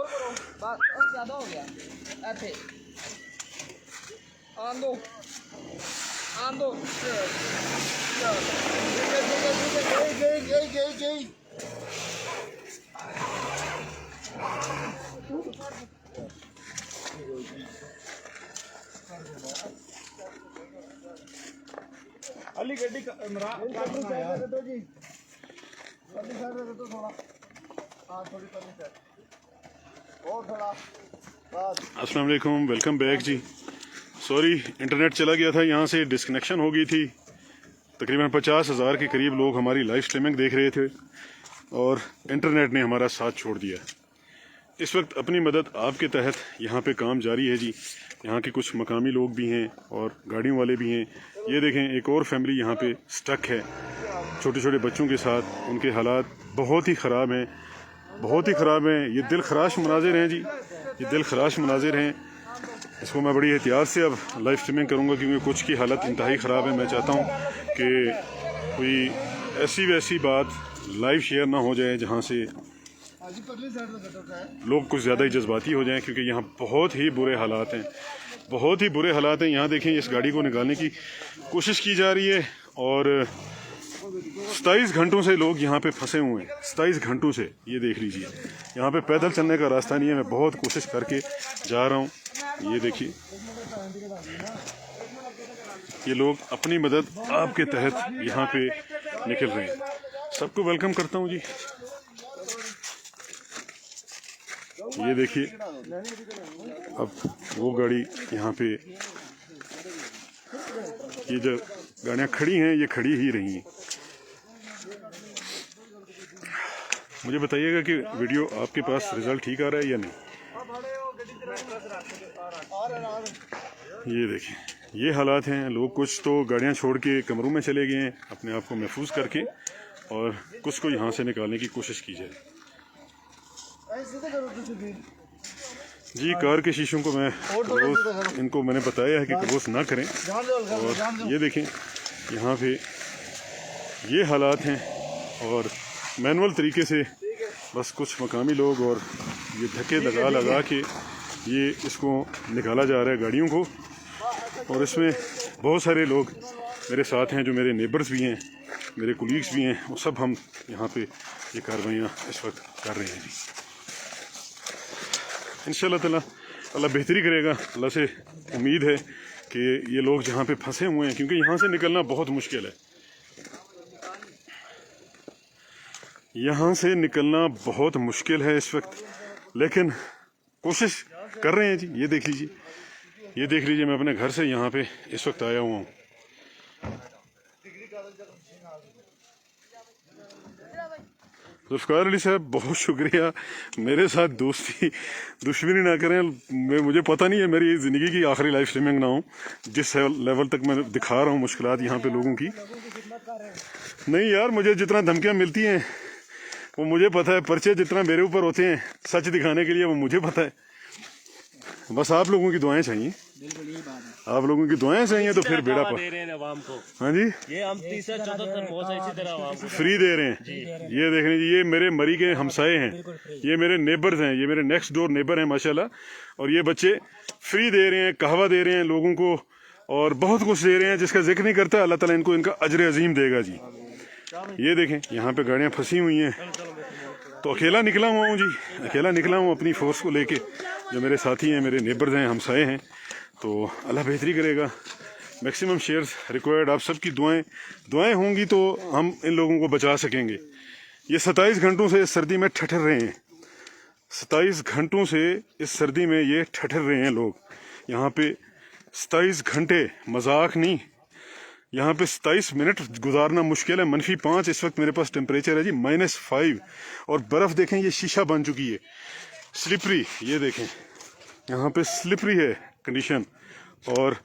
ज़्यादा हो गया ऐसे आंदो आंदो गई अली गड्डी जी अस्सलाम वालेकुम, वेलकम बैक जी। सॉरी इंटरनेट चला गया था, यहाँ से डिस्कनेक्शन हो गई थी। तकरीबन 50,000 के करीब लोग हमारी लाइव स्ट्रीमिंग देख रहे थे और इंटरनेट ने हमारा साथ छोड़ दिया। इस वक्त अपनी मदद आपके तहत यहाँ पे काम जारी है जी। यहाँ के कुछ मकामी लोग भी हैं और गाड़ियों वाले भी हैं। ये देखें, एक और फैमिली यहाँ पे स्टक है छोटे छोटे बच्चों के साथ। उनके हालात बहुत ही ख़राब हैं, बहुत ही ख़राब हैं। ये दिल खराश मनाजिर हैं जी, ये दिल खराश मनाजिर हैं। इसको मैं बड़ी एहतियात से अब लाइव स्ट्रीमिंग करूँगा क्योंकि कुछ की हालत इंतहाई ख़राब है। मैं चाहता हूँ कि कोई ऐसी वैसी बात लाइव शेयर ना हो जाए जहाँ से लोग कुछ ज़्यादा ही जज्बाती हो जाएं, क्योंकि यहाँ बहुत ही बुरे हालात हैं, बहुत ही बुरे हालात हैं। यहाँ देखें, इस गाड़ी को निकालने की कोशिश की जा रही है और 27 घंटों से लोग यहाँ पे फंसे हुए हैं। 27 घंटों से, ये देख लीजिए। यहाँ पे पैदल चलने का रास्ता नहीं है। मैं बहुत कोशिश करके जा रहा हूँ। ये देखिए, ये लोग अपनी मदद आपके तहत यहाँ पे निकल रहे हैं। सबको वेलकम करता हूँ जी। ये देखिए, अब वो गाड़ी यहाँ पे, ये जो गाड़ियाँ खड़ी हैं ये खड़ी ही रही हैं। मुझे बताइएगा कि वीडियो आपके पास रिजल्ट ठीक आ रहा है या नहीं। ये देखिए, ये हालात हैं। लोग कुछ तो गाड़ियाँ छोड़ के कमरों में चले गए हैं अपने आप को महफूज करके, और कुछ को यहाँ से निकालने की कोशिश की जाए जी। कार के शीशों को मैं क्लोज, इनको मैंने बताया है कि क्लोज ना करें। और ये देखें, यहाँ पे ये हालात हैं और मैनुअल तरीके से बस कुछ मकामी लोग और ये धक्के लगा के ये इसको निकाला जा रहा है गाड़ियों को। और इसमें बहुत सारे लोग मेरे साथ हैं, जो मेरे नेबर्स भी हैं, मेरे कुलीग्स भी हैं। वो सब हम यहाँ पे ये कार्रवाइयाँ इस वक्त कर रहे हैं जी। इंशाअल्लाह ताला अल्लाह बेहतरी करेगा। अल्लाह से उम्मीद है कि ये लोग जहाँ पे फंसे हुए हैं, क्योंकि यहाँ से निकलना बहुत मुश्किल है, यहाँ से निकलना बहुत मुश्किल है इस वक्त, लेकिन कोशिश कर रहे हैं जी। ये देख लीजिए, ये देख लीजिए, मैं अपने घर से यहाँ पे इस वक्त आया हुआ हूँ। ज़ुल्फ़िकार अली साहब, बहुत शुक्रिया। मेरे साथ दुश्मनी ना करें। मुझे पता नहीं है मेरी ज़िंदगी की आखिरी लाइव स्ट्रीमिंग ना हो। जिस लेवल तक मैं दिखा रहा हूँ मुश्किलात यहाँ पे लोगों की, नहीं यार, मुझे जितना धमकियाँ मिलती हैं वो मुझे पता है। पर्चे जितना मेरे ऊपर होते हैं सच दिखाने के लिए, वो मुझे पता है। बस आप लोगों की दुआएं चाहिए, आप लोगों की दुआएं चाहिए तो फिर बेड़ा दे रहे हैं अवाम को। हाँ जी, ये हम 30-74 बहुत इसी तरह अवाम को फ्री दे रहे हैं। ये देख लीजिए, ये मेरे मरी के हमसाए हैं, ये मेरे नेबर्स हैं, ये मेरे नेक्स्ट डोर नेबर हैं माशाल्लाह। और ये बच्चे फ्री दे रहे हैं, कहवा दे रहे हैं लोगों को और बहुत कुछ दे रहे हैं जिसका जिक्र नहीं करता। अल्लाह ताला इनको इनका अजर अजीम देगा जी। ये देखें, यहाँ पे गाड़ियाँ फंसी हुई हैं, तो अकेला निकला हुआ हूँ जी, अकेला निकला हूँ अपनी फोर्स को लेके। जो मेरे साथी हैं, मेरे नेबर्स हैं, हमसाए हैं, तो अल्लाह बेहतरी करेगा। Maximum shares required. आप सबकी दुआएं होंगी तो हम इन लोगों को बचा सकेंगे। ये 27 घंटों से इस सर्दी में ठठर रहे हैं, 27 घंटों से इस सर्दी में ये ठठर रहे हैं लोग। यहाँ पे 27 घंटे, मजाक नहीं, यहाँ पे 27 मिनट गुजारना मुश्किल है। -5 इस वक्त मेरे पास टेम्परेचर है जी, -5। और बर्फ़ देखें, ये शीशा बन चुकी है, स्लिपरी। ये देखें, यहाँ पे स्लिपरी है कंडीशन। और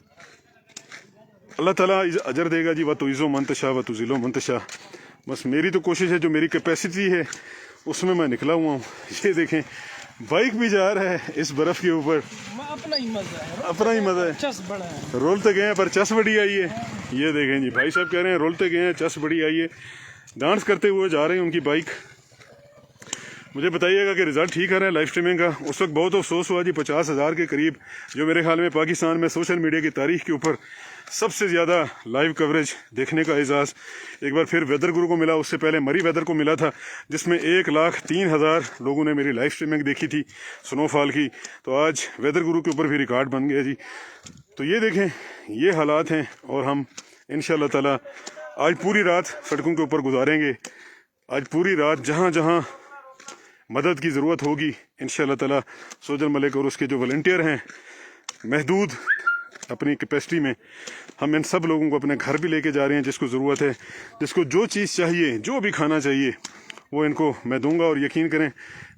अल्लाह ताला अजर देगा जी। व तुइज़्ज़ु मन तशा व तुज़िल्लु मन तशा। बस मेरी तो कोशिश है, जो मेरी कैपेसिटी है उसमें मैं निकला हुआ हूँ। ये देखें, बाइक भी जा रहा है इस बर्फ़ के ऊपर। अपना ही मजा है, अपना ही मजा है। चस बड़ा है। रोलते गए हैं पर चस बड़ी आई है। ये देखें जी, भाई साहब कह रहे हैं रोलते गए हैं, चस बड़ी आई है। डांस करते हुए जा रहे हैं उनकी बाइक। मुझे बताइएगा कि रिज़ल्ट ठीक आ रहा है लाइव स्ट्रीमिंग का। उस वक्त बहुत अफसोस हुआ जी, 50,000 के करीब, जो मेरे ख्याल में पाकिस्तान में सोशल मीडिया की तारीख के ऊपर सबसे ज़्यादा लाइव कवरेज देखने का एजाज़ एक बार फिर वेदर गुरु को मिला। उससे पहले मरी वेदर को मिला था, जिसमें 1,03,000 लोगों ने मेरी लाइव स्ट्रीमिंग देखी थी स्नोफॉल की। तो आज वेदर गुरु के ऊपर भी रिकॉर्ड बन गया जी। तो ये देखें, ये हालात हैं, और हम इंशाअल्लाह ताला आज पूरी रात सड़कों के ऊपर गुजारेंगे। आज पूरी रात जहाँ जहाँ मदद की ज़रूरत होगी इंशाअल्लाह ताला सोजल मलिक और उसके जो वॉलंटियर हैं महदूद अपनी कैपेसिटी में, हम इन सब लोगों को अपने घर भी लेके जा रहे हैं। जिसको ज़रूरत है, जिसको जो चीज़ चाहिए, जो भी खाना चाहिए, वो इनको मैं दूंगा। और यकीन करें,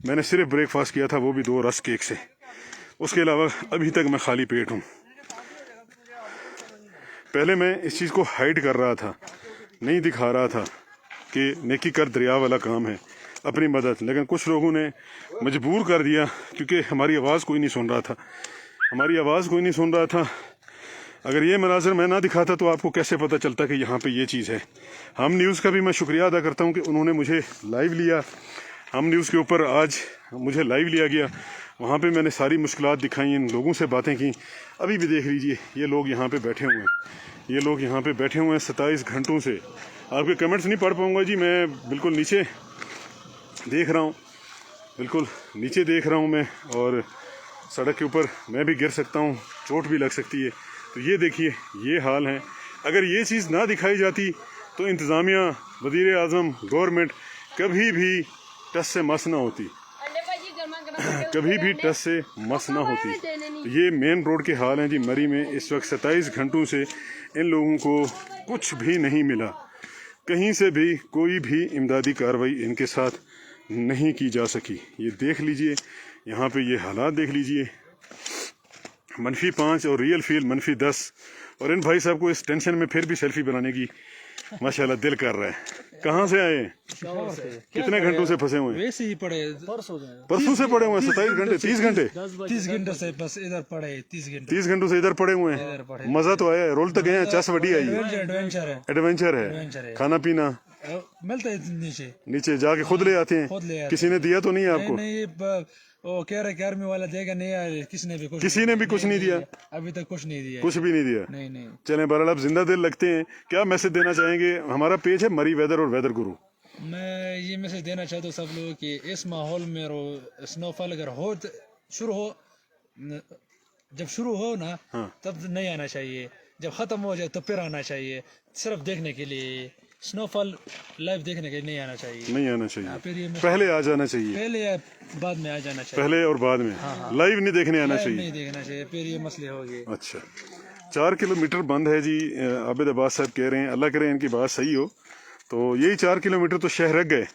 मैंने सिर्फ ब्रेकफास्ट किया था, वो भी 2 रस्क केक से। उसके अलावा अभी तक मैं खाली पेट हूँ। पहले मैं इस चीज़ को हाइड कर रहा था, नहीं दिखा रहा था कि नेकी कर दरिया वाला काम है अपनी मदद, लेकिन कुछ लोगों ने मजबूर कर दिया, क्योंकि हमारी आवाज़ कोई नहीं सुन रहा था। हमारी आवाज़ कोई नहीं सुन रहा था। अगर ये मनाज़र मैं ना दिखाता तो आपको कैसे पता चलता कि यहाँ पे ये चीज़ है। हम न्यूज़ का भी मैं शुक्रिया अदा करता हूँ कि उन्होंने मुझे लाइव लिया। हम न्यूज़ के ऊपर आज मुझे लाइव लिया गया, वहाँ पे मैंने सारी मुश्किलात दिखाई, इन लोगों से बातें की। अभी भी देख लीजिए, ये लोग यहाँ पे बैठे हुए हैं, ये लोग यहाँ पे बैठे हुए हैं 27 घंटों से। आपके कमेंट्स नहीं पढ़ पाऊँगा जी, मैं बिल्कुल नीचे देख रहा हूँ, बिल्कुल नीचे देख रहा हूँ मैं, और सड़क के ऊपर मैं भी गिर सकता हूँ, चोट भी लग सकती है। तो ये देखिए, ये हाल है। अगर ये चीज़ ना दिखाई जाती तो इंतज़ामिया, वज़ीर आज़म, गवर्नमेंट कभी भी टस से मस ना होती, कभी भी टस से मस ना होती। ये मेन रोड के हाल हैं जी मरी में। इस वक्त 27 घंटों से इन लोगों को कुछ भी नहीं मिला, कहीं से भी कोई भी इमदादी कार्रवाई इनके साथ नहीं की जा सकी। ये देख लीजिए, यहाँ पे ये हालात देख लीजिए, -5 और रियल फील -10। और इन भाई साहब को इस टेंशन में फिर भी सेल्फी बनाने की माशाल्लाह दिल कर रहा है। कहाँ से आए? कितने घंटों से फंसे हुए हैं? वैसे ही पड़े, परसों से पड़े हुए हैं। 27 घंटे, 30 घंटे, 30 घंटे से बस इधर पड़े, 30 घंटे 30 घंटों से इधर पड़े हुए हैं। मजा तो आया है, रोल तक गए हैं, चस वडी आई है, एडवेंचर है, एडवेंचर है। खाना पीना मिलता है नीचे, नीचे जाके खुद ले आते हैं। खुद ले आते किसी ने दिया तो नहीं है आपको? नहीं, वो कह रहे कि आर्मी वाला देगा, नहीं यार, किसी ने भी कुछ नहीं दिया, अभी तक कुछ नहीं दिया, कुछ भी नहीं दिया। नहीं। चलें, बहरहाल आप जिंदा दिल लगते हैं। क्या मैसेज देना चाहेंगे? हमारा पेज है मरी वेदर और वेदर गुरु। मैं ये मैसेज देना चाहता हूँ सब लोगों कि इस माहौल में स्नोफॉल अगर हो जब शुरू हो ना, हाँ। तब नहीं आना चाहिए, जब खत्म हो जाए तो फिर आना चाहिए। सिर्फ देखने के लिए, स्नोफॉल लाइव देखने के लिए नहीं आना चाहिए, नहीं आना चाहिए, फिर ये पहले आ जाना चाहिए, पहले या बाद में आ जाना चाहिए, पहले और बाद में। लाइव नहीं देखने आना चाहिए, नहीं देखना चाहिए, फिर ये मसले हो गए। अच्छा, 4 किलोमीटर बंद है जी। आबिद अब्बास साहब कह रहे हैं, अल्लाह करे इनकी बात सही हो। तो यही 4 किलोमीटर तो शहर रह गए,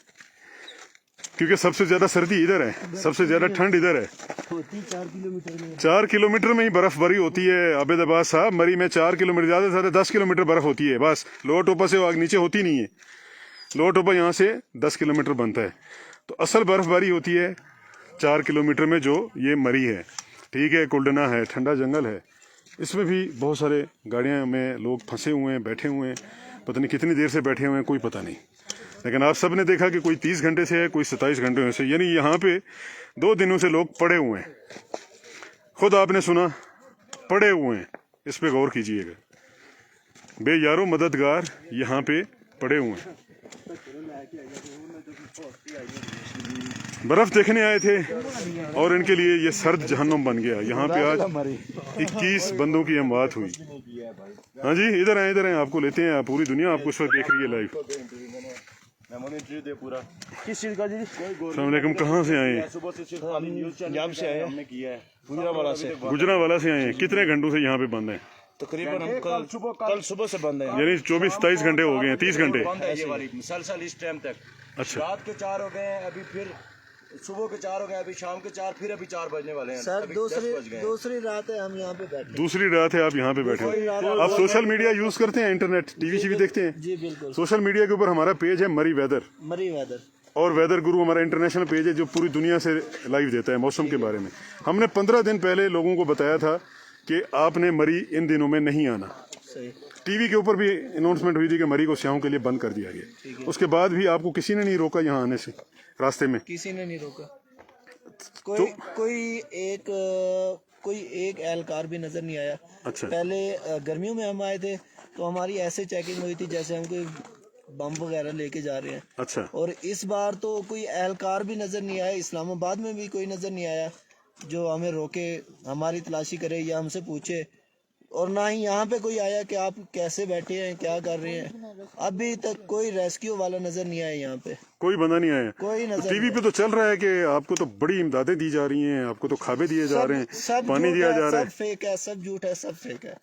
क्योंकि सबसे ज्यादा सर्दी इधर है, सबसे ज्यादा ठंड इधर है। 4 किलोमीटर में ही बर्फबारी होती है आबिद अब्बास साहब। मरी में 4 किलोमीटर, ज्यादा से ज्यादा 10 किलोमीटर बर्फ होती है बस। लोअर टोपा से आग नीचे होती नहीं है, लोअर टोपा यहाँ से 10 किलोमीटर बनता है। तो असल बर्फबारी होती है 4 किलोमीटर में, जो ये मरी है। ठीक है, कुल्डना है, ठंडा जंगल है, इसमें भी बहुत सारे गाड़ियाँ में लोग फंसे हुए हैं, बैठे हुए हैं, पता नहीं कितनी देर से बैठे हुए हैं, कोई पता नहीं। लेकिन आप सब ने देखा कि कोई 30 घंटे से है, कोई 27 घंटे से, यानी यहाँ पे 2 दिनों से लोग पड़े हुए हैं। खुद आपने सुना, पड़े हुए हैं। इस पे गौर कीजिएगा। बेयारो मददगार यहाँ पे पड़े हुए हैं, बर्फ देखने आए थे, और इनके लिए ये सर्द जहन्नुम बन गया। यहाँ पे आज 21 बंदों की अमवात हुई। हाँ जी, इधर आए, आपको लेते हैं। पूरी दुनिया आपको इस वक्त देख रही है लाइव। किस चीज का जी? अस्सलाम वालेकुम, कहाँ से आए हैं? पंजाब से आए, हमने किया है गुजरावाला से। गुजरावाला से आए हैं। कितने घंटों से यहाँ पे बंद हैं? तकरीबन हम कल सुबह से बंद है, यानी 24-27 घंटे हो गए हैं, 30 घंटे। मुसलसल इस टाइम तक। अच्छा, रात के 4 हो गए हैं, अभी फिर सुबह के 4 हो गए, अभी शाम के 4, फिर अभी 4 बजने वाले हैं। सर दूसरी रात है हम यहाँ पे बैठे। दूसरी रात है आप यहाँ पे बैठे हो। आप सोशल मीडिया यूज करते हैं? इंटरनेट, टीवी देखते हैं? जी बिल्कुल। सोशल मीडिया के ऊपर हमारा पेज है मरी वेदर, और वेदर गुरु हमारा इंटरनेशनल पेज है, जो पूरी दुनिया से लाइव देता है मौसम के बारे में। हमने 15 दिन पहले लोगों को बताया था कि आपने मरी इन दिनों में नहीं आना। टीवी के ऊपर भी अनाउंसमेंट हुई थी कि मरी को स्याहों के लिए बंद कर दिया गया। उसके बाद भी आपको किसी ने नहीं रोका यहाँ आने से। راستے میں؟ کسی نے نہیں روکا. کوئی ایک اہلکار بھی نظر نہیں آیا. اچھا. پہلے گرمیوں میں ہم آئے تھے تو ہماری ایسے چیکنگ ہوئی تھی جیسے ہم کوئی بم وغیرہ لے کے جا رہے ہیں. اچھا. اور اس بار تو کوئی اہلکار بھی نظر نہیں آیا. اسلام آباد میں بھی کوئی نظر نہیں آیا جو ہمیں روکے, ہماری تلاشی کرے یا ہم سے پوچھے. اور نہ ہی یہاں پہ کوئی آیا کہ آپ کیسے بیٹھے ہیں, کیا کر رہے ہیں. ابھی تک کوئی ریسکیو والا نظر نہیں آیا یہاں پہ, کوئی بندہ نہیں آیا. کوئی نظر ٹی وی پہ تو چل رہا ہے کہ آپ کو تو بڑی امدادیں دی جا رہی ہیں, آپ کو تو کھابے دیے جا رہے ہیں, پانی دیا جا رہا ہے. سب فیک ہے, سب جھوٹ ہے, سب فیک ہے.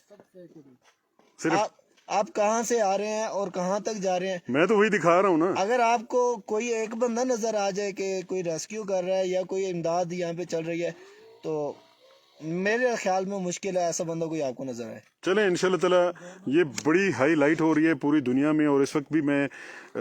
صرف آپ کہاں سے آ رہے ہیں اور کہاں تک جا رہے ہیں؟ میں تو وہی دکھا رہا ہوں نا. اگر آپ کو کوئی ایک بندہ نظر آ جائے کہ کوئی ریسکیو کر رہا ہے یا کوئی امداد یہاں پہ چل رہی ہے تو میرے خیال میں مشکل ہے ایسا بندہ کوئی آپ کو نظر آئے. چلیں انشاءاللہ تعالی یہ بڑی ہائی لائٹ ہو رہی ہے پوری دنیا میں, اور اس وقت بھی میں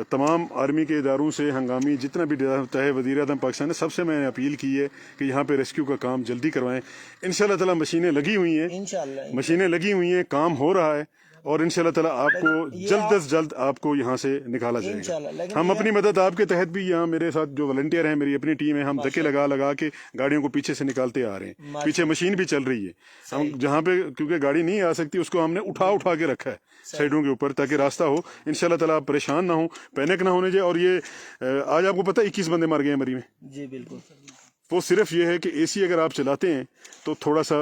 تمام آرمی کے اداروں سے, ہنگامی جتنا بھی تہ وزیر اعظم پاکستان ہے, سب سے میں نے اپیل کی ہے کہ یہاں پہ ریسکیو کا کام جلدی کروائیں. انشاءاللہ تعالی مشینیں لگی ہوئی ہیں, انشاءاللہ مشینیں لگی ہوئی ہیں, کام ہو رہا ہے, اور انشاءاللہ تعالی آپ کو جلد از جلد آپ کو یہاں سے نکالا جائے گا. ہم اپنی مدد آپ کے تحت بھی, یہاں میرے ساتھ جو والنٹیئر ہیں, میری اپنی ٹیم ہے, ہم دھکے لگا کے گاڑیوں کو پیچھے سے نکالتے آ رہے ہیں. پیچھے مشین بھی چل رہی ہے, ہم جہاں پہ کیونکہ گاڑی نہیں آ سکتی اس کو ہم نے اٹھا کے رکھا ہے سائڈوں کے اوپر تاکہ راستہ ہو. انشاءاللہ تعالی آپ پریشان نہ ہوں, پینک نہ ہونے جائے. اور یہ آج آپ کو پتہ ہے 21 بندے مر گئے ہیں مری میں. جی بالکل. وہ صرف یہ ہے کہ اے سی اگر آپ چلاتے ہیں تو تھوڑا سا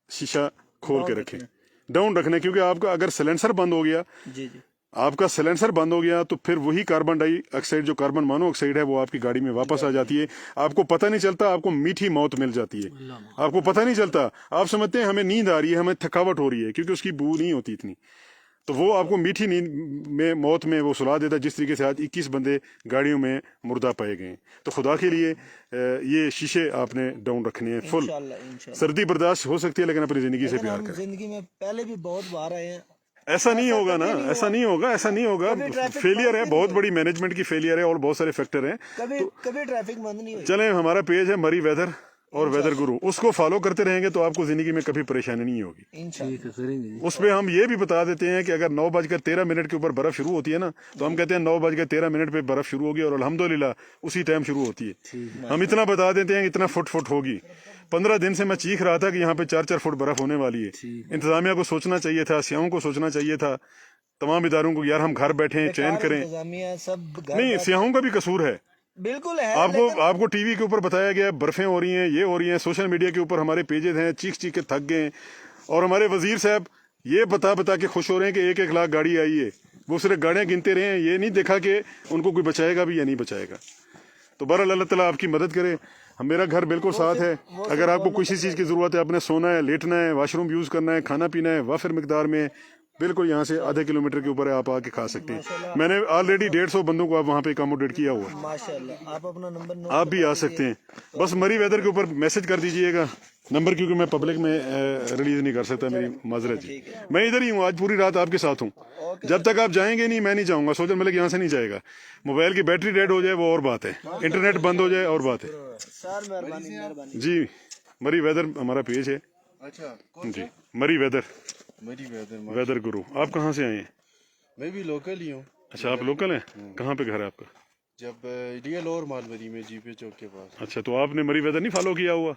شیشہ کھول کے رکھیں, ڈاؤن رکھنا, کیونکہ آپ کا اگر سلنسر بند ہو گیا, جی آپ کا سلنسر بند ہو گیا تو پھر وہی کاربن ڈائی آکسائڈ جو کاربن مونو آکسائڈ ہے وہ آپ کی گاڑی میں واپس آ جاتی ہے. آپ کو پتہ نہیں چلتا, آپ کو میٹھی موت مل جاتی ہے, آپ کو پتہ نہیں چلتا. آپ سمجھتے ہیں ہمیں نیند آ رہی ہے, ہمیں تھکاوٹ ہو رہی ہے, کیونکہ اس کی بو نہیں ہوتی اتنی, تو وہ آپ کو میٹھی نیند میں موت میں وہ سلا دیتا ہے. جس طریقے سے آج 21 بندے گاڑیوں میں مردہ پائے گئے. تو خدا کے لیے یہ شیشے آپ نے ڈاؤن رکھنے ہیں فل. سردی برداشت ہو سکتی ہے لیکن اپنی زندگی سے پیار کریں. زندگی میں پہلے بھی بہت بار آئے ہیں, ایسا نہیں ہوگا نا, ایسا نہیں ہوگا. فیلئر ہے, بہت بڑی مینجمنٹ کی فیلئر ہے, اور بہت سارے فیکٹر ہیں. کبھی ٹریفک بند نہیں ہوئی. چلیں ہمارا پیج ہے مری ویدر اور ویدر گرو, اس کو فالو کرتے رہیں گے تو آپ کو زندگی میں کبھی پریشانی نہیں ہوگی. اس پہ ہم یہ بھی بتا دیتے ہیں کہ اگر 9:13 کے اوپر برف شروع ہوتی ہے نا, تو ہم کہتے ہیں 9:13 پہ برف شروع ہوگی, اور الحمدللہ اسی ٹائم شروع ہوتی ہے. ہم اتنا بتا دیتے ہیں اتنا فٹ ہوگی. 15 دن سے میں چیخ رہا تھا کہ یہاں پہ 4 فٹ برف ہونے والی ہے. انتظامیہ کو سوچنا چاہیے تھا, سیاحوں کو سوچنا چاہیے تھا, تمام اداروں کو, یار ہم گھر بیٹھے ہیں, چین کریں. نہیں, سیاحوں کا بھی قصور ہے بالکل ہے. آپ کو ٹی وی کے اوپر بتایا گیا برفیں ہو رہی ہیں, یہ ہو رہی ہیں, سوشل میڈیا کے اوپر ہمارے پیجز ہیں, چیخ کے تھک گئے ہیں. اور ہمارے وزیر صاحب یہ بتا کے خوش ہو رہے ہیں کہ 1 لاکھ گاڑی آئی ہے. وہ صرف گاڑیاں گنتے رہے ہیں, یہ نہیں دیکھا کہ ان کو کوئی بچائے گا بھی یا نہیں بچائے گا. تو بہرحال اللہ تعالیٰ آپ کی مدد کرے. میرا گھر بالکل ساتھ ہے. اگر آپ کو کسی چیز کی ضرورت ہے, آپ نے سونا ہے, لیٹنا ہے, واش روم یوز کرنا ہے, کھانا پینا ہے, وافر مقدار میں, بالکل یہاں سے آدھے کلومیٹر کے اوپر ہے, آپ آ کے کھا سکتے ہیں. میں نے آلریڈی 150 بندوں کو وہاں پہ اکاموڈیٹ کیا ہوا. ماشاءاللہ. آپ اپنا نمبر آپ بھی آ سکتے ہیں, بس مری ویدر کے اوپر میسج کر دیجئے گا نمبر, کیونکہ میں پبلک میں ریلیز نہیں کر سکتا, میری معذرت جی. میں ادھر ہی ہوں, آج پوری رات آپ کے ساتھ ہوں. جب تک آپ جائیں گے نہیں میں نہیں جاؤں گا. سوچا ملک یہاں سے نہیں جائے گا. موبائل کی بیٹری ڈیڈ ہو جائے وہ اور بات ہے, انٹرنیٹ بند ہو جائے اور بات ہے. سر مہربانی. جی مری ویدر ہمارا پیج ہے. اچھا جی مری ویدر ویدر گرو. آپ کہاں سے آئے ہیں؟ میں بھی لوکل ہی ہوں. اچھا آپ لوکل ہیں, کہاں پہ گھر ہے آپ کا؟ جب ریئل اور مالوری میں جی پے چوک کے پاس. اچھا تو آپ نے مری ویدر نہیں فالو کیا ہوا؟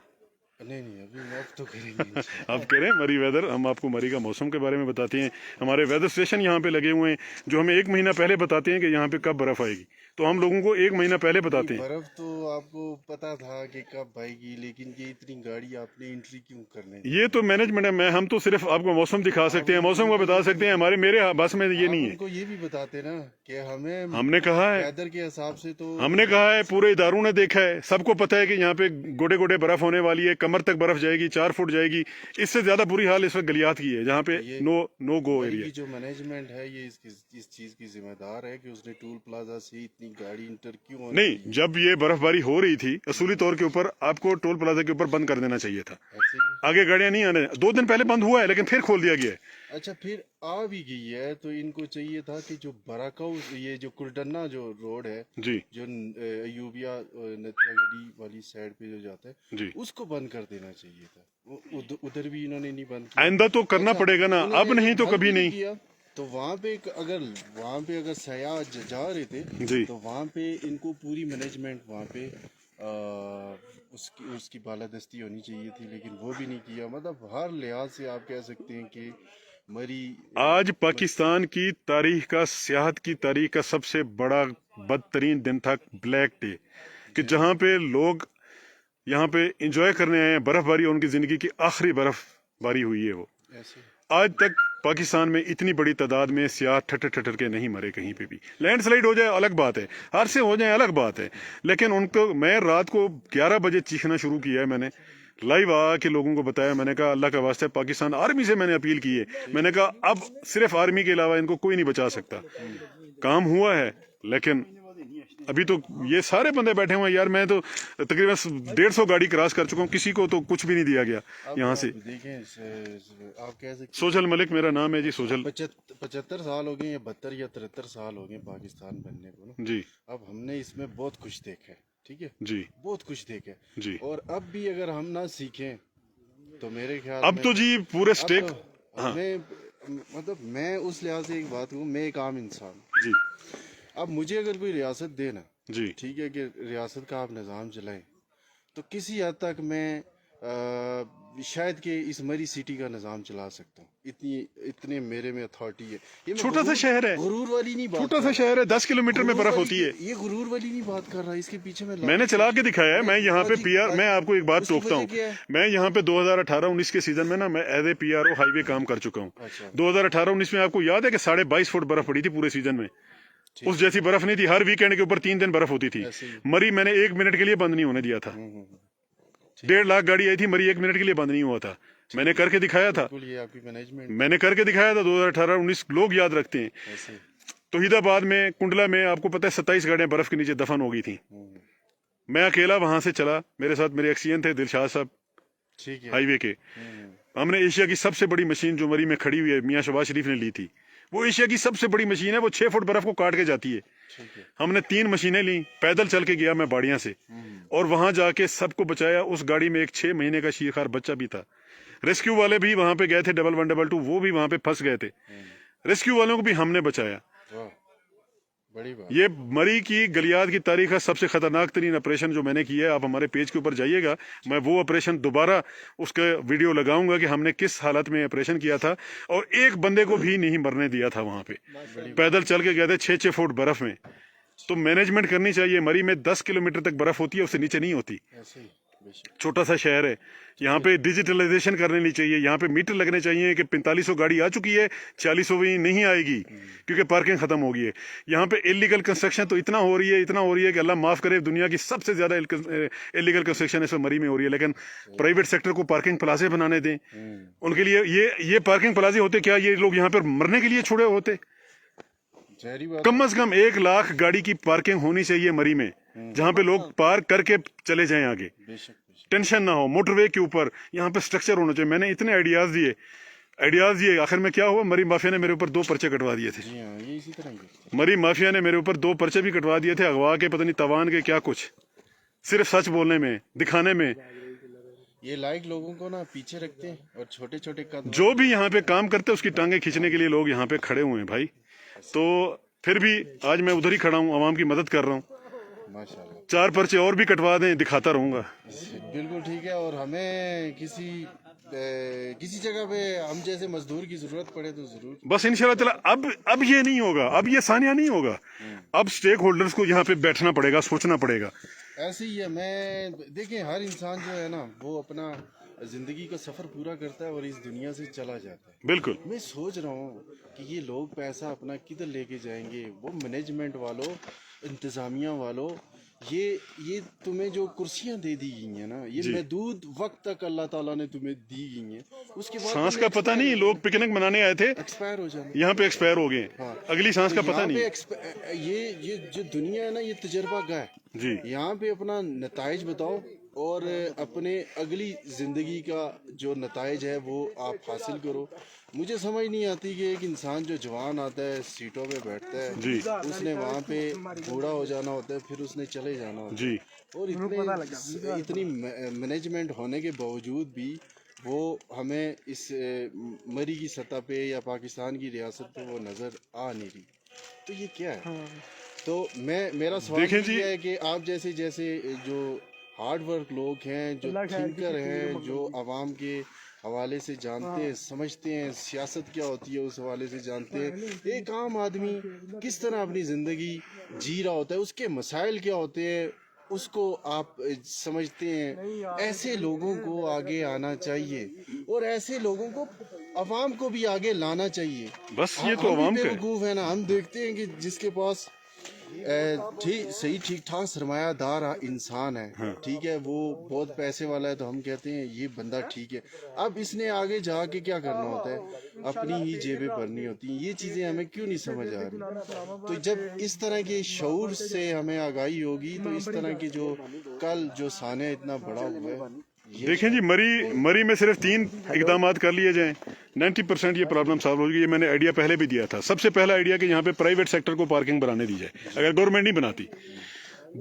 نہیں ابھی آپ تو کریں گے. آپ کریں مری ویدر. ہم آپ کو مری کا موسم کے بارے میں بتاتے ہیں. ہمارے ویدر اسٹیشن یہاں پہ لگے ہوئے ہیں جو ہمیں 1 مہینہ پہلے بتاتے ہیں کہ یہاں پہ کب برف آئے گی. تو ہم لوگوں کو 1 مہینہ پہلے بتاتے ہیں. برف تو آپ کو پتا تھا کہ کب آئے گی, لیکن یہ اتنی گاڑی آپ نے انٹری کیوں کرنے دی؟ یہ تو مینجمنٹ ہے. ہم تو صرف آپ کو موسم دکھا سکتے ہیں, موسم کو بتا سکتے ہیں. میرے بس میں یہ نہیں ہے. ان کو یہ بھی بتاتے نا کہ ہم نے کہا ہے, ویدر کے حساب سے تو ہم نے کہا ہے, پورے اداروں نے دیکھا ہے, سب کو پتا ہے کہ یہاں پہ گوڑے برف ہونے والی ہے, کمر تک برف جائے گی, 4 فٹ جائے گی. اس سے زیادہ بری حال اس وقت گلیات کی ہے جہاں پہ نو گو ایریا. جو مینجمنٹ ہے یہ اس چیز کی ذمہ دار ہے کہ اس نے ٹول پلازا سے اتنی گاڑی انٹر کیوں نہیں. جب یہ برف باری ہو رہی تھی اصولی طور کے اوپر آپ کو ٹول پلازا کے اوپر بند کر دینا چاہیے تھا, آگے گاڑیاں نہیں آنے. 2 دن پہلے بند ہوا ہے لیکن پھر کھول دیا گیا ہے. اچھا پھر آ بھی گئی ہے تو ان کو چاہیے تھا کہ جو براکاؤ یہ جو کلڈنا جو روڈ ہے جی, جو ایوبیا نتیا گڑی والی سائڈ پہ جو جاتا ہے جی, اس کو بند کر دینا چاہیے تھا. ادھر بھی انہوں نے نہیں بند کیا. آئندہ تو کرنا پڑے گا نا, اب نہیں تو کبھی نہیں. تو وہاں پہ اگر سیاح جا رہے تھے جی تو وہاں پہ ان کو پوری مینجمنٹ وہاں پہ اس کی بالادستی ہونی چاہیے تھی، لیکن وہ بھی نہیں کیا. مطلب ہر لحاظ سے آپ کہہ سکتے ہیں کہ مری آج پاکستان کی تاریخ کا، سیاحت کی تاریخ کا سب سے بڑا بدترین دن تھا بلیک ڈے، کہ جہاں پہ لوگ یہاں پہ انجوائے کرنے آئے ہیں، برف باری ان کی زندگی کی آخری برف باری ہوئی ہے وہ. ایسے. آج تک پاکستان میں اتنی بڑی تعداد میں سیاح ٹھٹر ٹھٹر کے نہیں مرے کہیں پہ بھی. لینڈ سلائیڈ ہو جائے الگ بات ہے، حادثے ہو جائیں الگ بات ہے، لیکن ان کو میں رات کو 11 بجے چیخنا شروع کیا ہے. میں نے لائیو آ کے لوگوں کو بتایا، میں نے کہا اللہ کا واسطہ پاکستان آرمی سے میں نے اپیل کی ہے، میں نے کہا اب صرف آرمی کے علاوہ ان کو کوئی نہیں بچا سکتا. کام ہوا ہے، لیکن ابھی تو یہ سارے بندے بیٹھے ہوئے ہیں یار. میں تو تقریباً 150 گاڑی کراس کر چکا ہوں، کسی کو تو کچھ بھی نہیں دیا گیا یہاں سے. دیکھیں آپ کہہ سکتے سوجل ملک میرا نام ہے جی. سوجل 75 سال ہو گئے یا 72 یا 73 سال ہو گئے پاکستان بننے کو نا. جی اب ہم نے اس میں بہت کچھ دیکھا ہے، ٹھیک ہے، جی بہت کچھ دیکھا ہے. جی. اور اب بھی اگر ہم نہ سیکھیں تو میرے خیال اب میں تو جی پورے اب اسٹیک. تو ہمیں مطلب میں اس لحاظ سے ایک بات کہوں، میں ایک عام انسان ہوں. جی اب مجھے اگر کوئی ریاست دے نا، جی ٹھیک ہے، کہ ریاست کا آپ نظام چلائیں، تو کسی حد تک میں شاید کہ اس مری سٹی کا نظام چلا سکتا ہوں. اتنے میرے میں اتھارٹی ہے. یہ میں چھوٹا سا شہر ہے، غرور والی نہیں بات چھوٹا کر سا رہا. شہر ہے، 10 کلومیٹر میں غرور برف والی ہوتی ہے. یہ غرور والی نہیں بات کر رہا، اس کے پیچھے میں نے چلا کے دکھایا ہے. میں یہاں پہ پی آر، میں آپ کو ایک بات اس کی ٹوکتا وجہ ہوں، کیا ہے؟ میں یہاں پہ 2018-19 کے سیزن میں نا میں as A P R O highway کام کر چکا ہوں. اچھا. 2018-19 میں آپ کو یاد ہے کہ 22.5 فٹ برف پڑی تھی پورے سیزن میں. اس جیسی برف نہیں تھی. ہر ویکینڈ کے اوپر 3 دن برف ہوتی تھی. ایسے ہی. مری میں نے 1 منٹ کے لیے بند نہیں ہونے دیا تھا. 1.5 لاکھ گاڑی آئی تھی، مری 1 منٹ کے لیے بند نہیں ہوا تھا. میں نے کر کے دکھایا تھا، بالکل یہ آپ کی مینجمنٹ میں نے کر کے دکھایا تھا. 2018-19 لوگ یاد رکھتے ہیں. ایسے. توحید آباد میں کنڈلا میں آپ کو پتہ ہے 27 گاڑیاں برف کے نیچے دفن ہو گئی تھیں. میں اکیلا وہاں سے چلا، میرے ساتھ میرے ایکسیئن تھے دلشاد صاحب ٹھیک ہے. ہائی وے کے. ہم نے ایشیا کی سب سے بڑی مشین جو مری میں کھڑی ہوئی ہے میاں شہباز شریف نے لی تھی. وہ ایشیا کی سب سے بڑی مشین ہے، وہ 6 فٹ برف کو کاٹ کے جاتی ہے. ٹھیک ہے. ہم نے 3 مشینیں لیں، پیدل چل کے گیا میں باڑیاں سے، اور وہاں جا کے سب کو بچایا. اس گاڑی میں ایک 6 مہینے کا شیرخوار بچہ بھی تھا. ریسکیو والے بھی وہاں پہ گئے تھے، 112 وہ بھی وہاں پہ پھنس گئے تھے. ریسکیو والوں کو بھی ہم نے بچایا. واہ، بڑی بات. یہ مری کی گلیات کی تاریخ کا سب سے خطرناک ترین آپریشن جو میں نے کیا ہے. آپ ہمارے پیج کے اوپر جائیے گا، میں وہ آپریشن دوبارہ اس کا ویڈیو لگاؤں گا کہ ہم نے کس حالت میں آپریشن کیا تھا، اور ایک بندے کو بھی نہیں مرنے دیا تھا. وہاں پہ پیدل چل کے گئے تھے 6 فٹ برف میں. تو مینجمنٹ کرنی چاہیے. مری میں 10 کلومیٹر تک برف ہوتی ہے، اس سے نیچے نہیں ہوتی. ایسے ہی. بے شک. چھوٹا سا شہر ہے. یہاں پہ ڈیجیٹلائزیشن کرنی چاہیے. یہاں پہ میٹر لگنے چاہیے کہ 4500 گاڑی آ چکی ہے، 4600 نہیں آئے گی کیونکہ پارکنگ ختم ہو گئی ہے. یہاں پہ انلیگل کنسٹرکشن تو اتنا ہو رہی ہے کہ اللہ معاف کرے، دنیا کی سب سے زیادہ انلیگل کنسٹرکشن اس مری میں ہو رہی ہے. لیکن پرائیویٹ سیکٹر کو پارکنگ پلازے بنانے دیں. ان کے لیے یہ پارکنگ پلازے ہوتے کیا؟ یہ لوگ یہاں پر مرنے کے لیے چھوڑے ہوتے. ظاہری بات. کم از کم 1 لاکھ گاڑی کی پارکنگ ہونی چاہیے مری میں، جہاں پہ لوگ پارک کر کے چلے جائیں آگے. بے شک. ٹینشن نہ ہو. موٹر وے کے اوپر یہاں پہ سٹرکچر ہونا چاہیے. میں نے اتنے آئیڈیاز دیے. آخر میں کیا ہوا؟ مری مافیا نے میرے اوپر 2 پرچے کٹوا دیے تھے. جی ہاں، یہ اسی طرح ہی. مری مافیا نے میرے اوپر 2 پرچے بھی کٹوا دیے تھے، اغوا کے، پتہ نہیں توان کے، کیا کچھ، صرف سچ بولنے میں، دکھانے میں. یہ لائق لوگوں کو نا پیچھے رکھتے ہیں، اور چھوٹے چھوٹے قدم. جو بھی یہاں پہ کام کرتے اس کی ٹانگیں کھینچنے کے لیے لوگ یہاں پہ کھڑے ہوئے ہیں بھائی. تو پھر بھی آج میں ادھر ہی کھڑا ہوں، عوام کی مدد کر رہا ہوں. ماشاء اللہ. 4 پرچے اور بھی کٹوا دیں، دکھاتا رہوں گا. بالکل ٹھیک ہے. اور ہمیں کسی جگہ پہ ہم جیسے مزدور کی ضرورت پڑے تو ضرور. بس انشاءاللہ تعالی اب یہ نہیں ہوگا، اب یہ ثانیہ نہیں ہوگا. اب سٹیک ہولڈرز کو یہاں پہ بیٹھنا پڑے گا، سوچنا پڑے گا. ایسے ہی ہے. دیکھیں ہر انسان جو ہے نا وہ اپنا زندگی کا سفر پورا کرتا ہے اور اس دنیا سے چلا جاتا ہے. بالکل. میں سوچ رہا ہوں کہ یہ لوگ پیسہ اپنا کدھر لے کے جائیں گے. وہ مینجمنٹ والوں، انتظامیہ والوں، یہ تمہیں جو کرسیاں دے دی گئی ہیں نا، یہ محدود وقت تک اللہ تعالیٰ نے تمہیں دی گئی ہیں. اس کے بعد سانس کا پتہ نہیں. لوگ پکنک منانے آئے تھے، ایکسپائر ہو جانا. یہاں پہ ایکسپائر ہو گئے. اگلی سانس کا پتہ نہیں. یہ جو دنیا ہے نا، یہ تجربہ گاہ ہے. جی. یہاں پہ اپنا نتائج بتاؤ اور اپنے اگلی زندگی کا جو نتائج ہے وہ آپ حاصل کرو. مجھے سمجھ نہیں آتی کہ ایک انسان جو جوان آتا ہے، سیٹوں پہ بیٹھتا ہے، جی. اس نے وہاں پہ بوڑھا ہو جانا ہوتا ہے، پھر اس نے چلے جانا ہوتا ہے. جی. اور اتنی مینجمنٹ ہونے کے باوجود بھی وہ ہمیں اس مری کی سطح پہ یا پاکستان کی ریاست پہ وہ نظر آ نہیں رہی. تو یہ کیا ہے؟ تو میرا سوال یہ ہے کہ آپ جیسے جو ہارڈ ورک لوگ ہیں، جو تھنکر ہیں، جو عوام کے حوالے سے جانتے ہیں، سمجھتے ہیں سیاست کیا ہوتی ہے، اس حوالے سے جانتے ہیں ایک عام آدمی کس طرح اپنی زندگی جی رہا ہوتا ہے، اس کے مسائل کیا ہوتے ہیں، اس کو آپ سمجھتے ہیں. ایسے لوگوں کو آگے آنا چاہیے اور ایسے لوگوں کو عوام کو بھی آگے لانا چاہیے. بس یہ تو عوام کا ہے. بیوقوف ہے نا، ہم دیکھتے ہیں کہ جس کے پاس صحیح ٹھیک ٹھاک سرمایہ دار انسان ہے، ٹھیک ہے، وہ بہت پیسے والا ہے، تو ہم کہتے ہیں یہ بندہ ٹھیک ہے. اب اس نے آگے جا کے کیا کرنا ہوتا ہے؟ اپنی ہی جیبیں بھرنی ہوتی ہیں. یہ چیزیں ہمیں کیوں نہیں سمجھ آ رہی؟ تو جب اس طرح کے شعور سے ہمیں آگاہی ہوگی تو اس طرح کے جو کل جو سانحہ اتنا بڑا ہوا ہے. دیکھیں جی، مری میں صرف 3 اقدامات کر لیے جائیں، 90% یہ پرابلم سالو ہو گئی. یہ میں نے آئیڈیا پہلے بھی دیا تھا. سب سے پہلا آئیڈیا کہ یہاں پہ پرائیویٹ سیکٹر کو پارکنگ بنانے دی جائے اگر گورنمنٹ نہیں بناتی.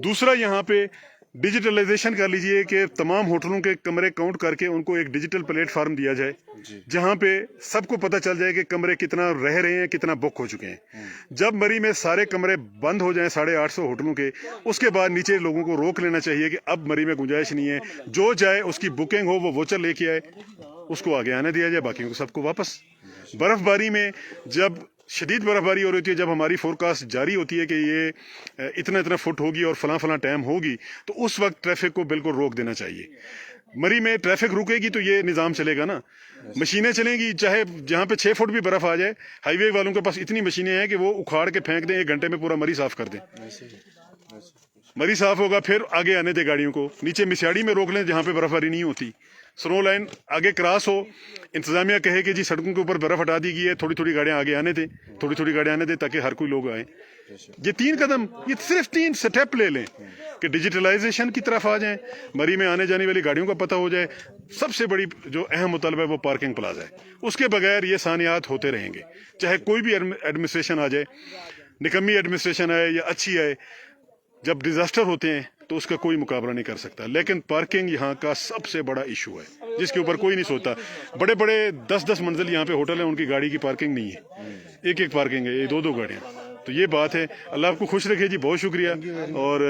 دوسرا، یہاں پہ ڈیجیٹلائزیشن کر لیجئے کہ تمام ہوٹلوں کے کمرے کاؤنٹ کر کے ان کو ایک ڈیجیٹل پلیٹ فارم دیا جائے جہاں پہ سب کو پتہ چل جائے کہ کمرے کتنا رہ رہے ہیں، کتنا بک ہو چکے ہیں. جب مری میں سارے کمرے بند ہو جائیں 850 ہوٹلوں کے، اس کے بعد نیچے لوگوں کو روک لینا چاہیے کہ اب مری میں گنجائش نہیں ہے، جو جائے اس کی بکنگ ہو وہ ووچر لے کے آئے، اس کو آگے آنے دیا جائے، باقیوں کو سب کو واپس. برف باری میں جب شدید برف باری ہو رہی ہے، جب ہماری فورکاسٹ جاری ہوتی ہے کہ یہ اتنا فٹ ہوگی اور فلاں ٹائم ہوگی، تو اس وقت ٹریفک کو بالکل روک دینا چاہیے. مری میں ٹریفک رکے گی تو یہ نظام چلے گا نا. مشینیں چلیں گی، چاہے جہاں پہ 6 فٹ بھی برف آ جائے، ہائی وے والوں کے پاس اتنی مشینیں ہیں کہ وہ اکھاڑ کے پھینک دیں، 1 گھنٹے میں پورا مری صاف کر دیں. مری صاف ہوگا، پھر آگے آنے دے گاڑیوں کو. نیچے مسیاڑی میں روک لیں جہاں پہ برف باری نہیں ہوتی. سنو لائن آگے کراس ہو، انتظامیہ کہے کہ جی سڑکوں کے اوپر برف ہٹا دی گئی ہے، تھوڑی گاڑیاں آگے آنے دیں، تھوڑی گاڑیاں آنے دیں تاکہ ہر کوئی لوگ آئیں. یہ 3 قدم، یہ صرف 3 سٹیپ لے لیں کہ ڈیجیٹلائزیشن کی طرف آ جائیں، مری میں آنے جانے والی گاڑیوں کا پتہ ہو جائے. سب سے بڑی جو اہم مطالبہ ہے وہ پارکنگ پلازا ہے. اس کے بغیر یہ سانحات ہوتے رہیں گے، چاہے کوئی بھی ایڈمنسٹریشن آ جائے، نکمی ایڈمنسٹریشن آئے یا اچھی آئے. جب ڈیزاسٹر ہوتے ہیں تو اس کا کوئی مقابلہ نہیں کر سکتا. لیکن پارکنگ یہاں کا سب سے بڑا ایشو ہے جس کے اوپر کوئی نہیں سوچتا. بڑے 10 منزل یہاں پہ ہوٹل ہیں، ان کی گاڑی کی پارکنگ نہیں ہے، ایک پارکنگ ہے، یہ 2 گاڑیاں. تو یہ بات ہے. اللہ آپ کو خوش رکھے جی، بہت شکریہ. اور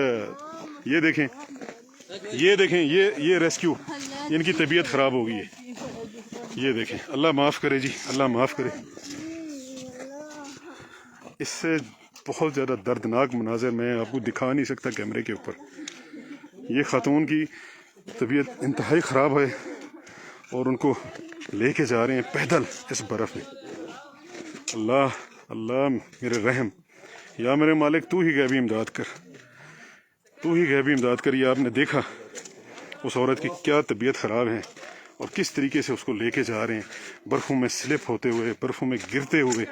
یہ دیکھیں یہ ریسکیو، ان کی طبیعت خراب ہو گئی ہے. یہ دیکھیں، اللہ معاف کرے جی، اللہ معاف کرے. اس سے بہت زیادہ دردناک مناظر میں آپ کو دکھا نہیں سکتا کیمرے کے اوپر. یہ خاتون کی طبیعت انتہائی خراب ہے اور ان کو لے کے جا رہے ہیں پیدل اس برف میں. اللہ میرے رحم، یا میرے مالک تو ہی غیبی امداد کر، تو ہی غیبی امداد کر. یہ آپ نے دیکھا اس عورت کی کیا طبیعت خراب ہے اور کس طریقے سے اس کو لے کے جا رہے ہیں، برفوں میں سلپ ہوتے ہوئے، برفوں میں گرتے ہوئے.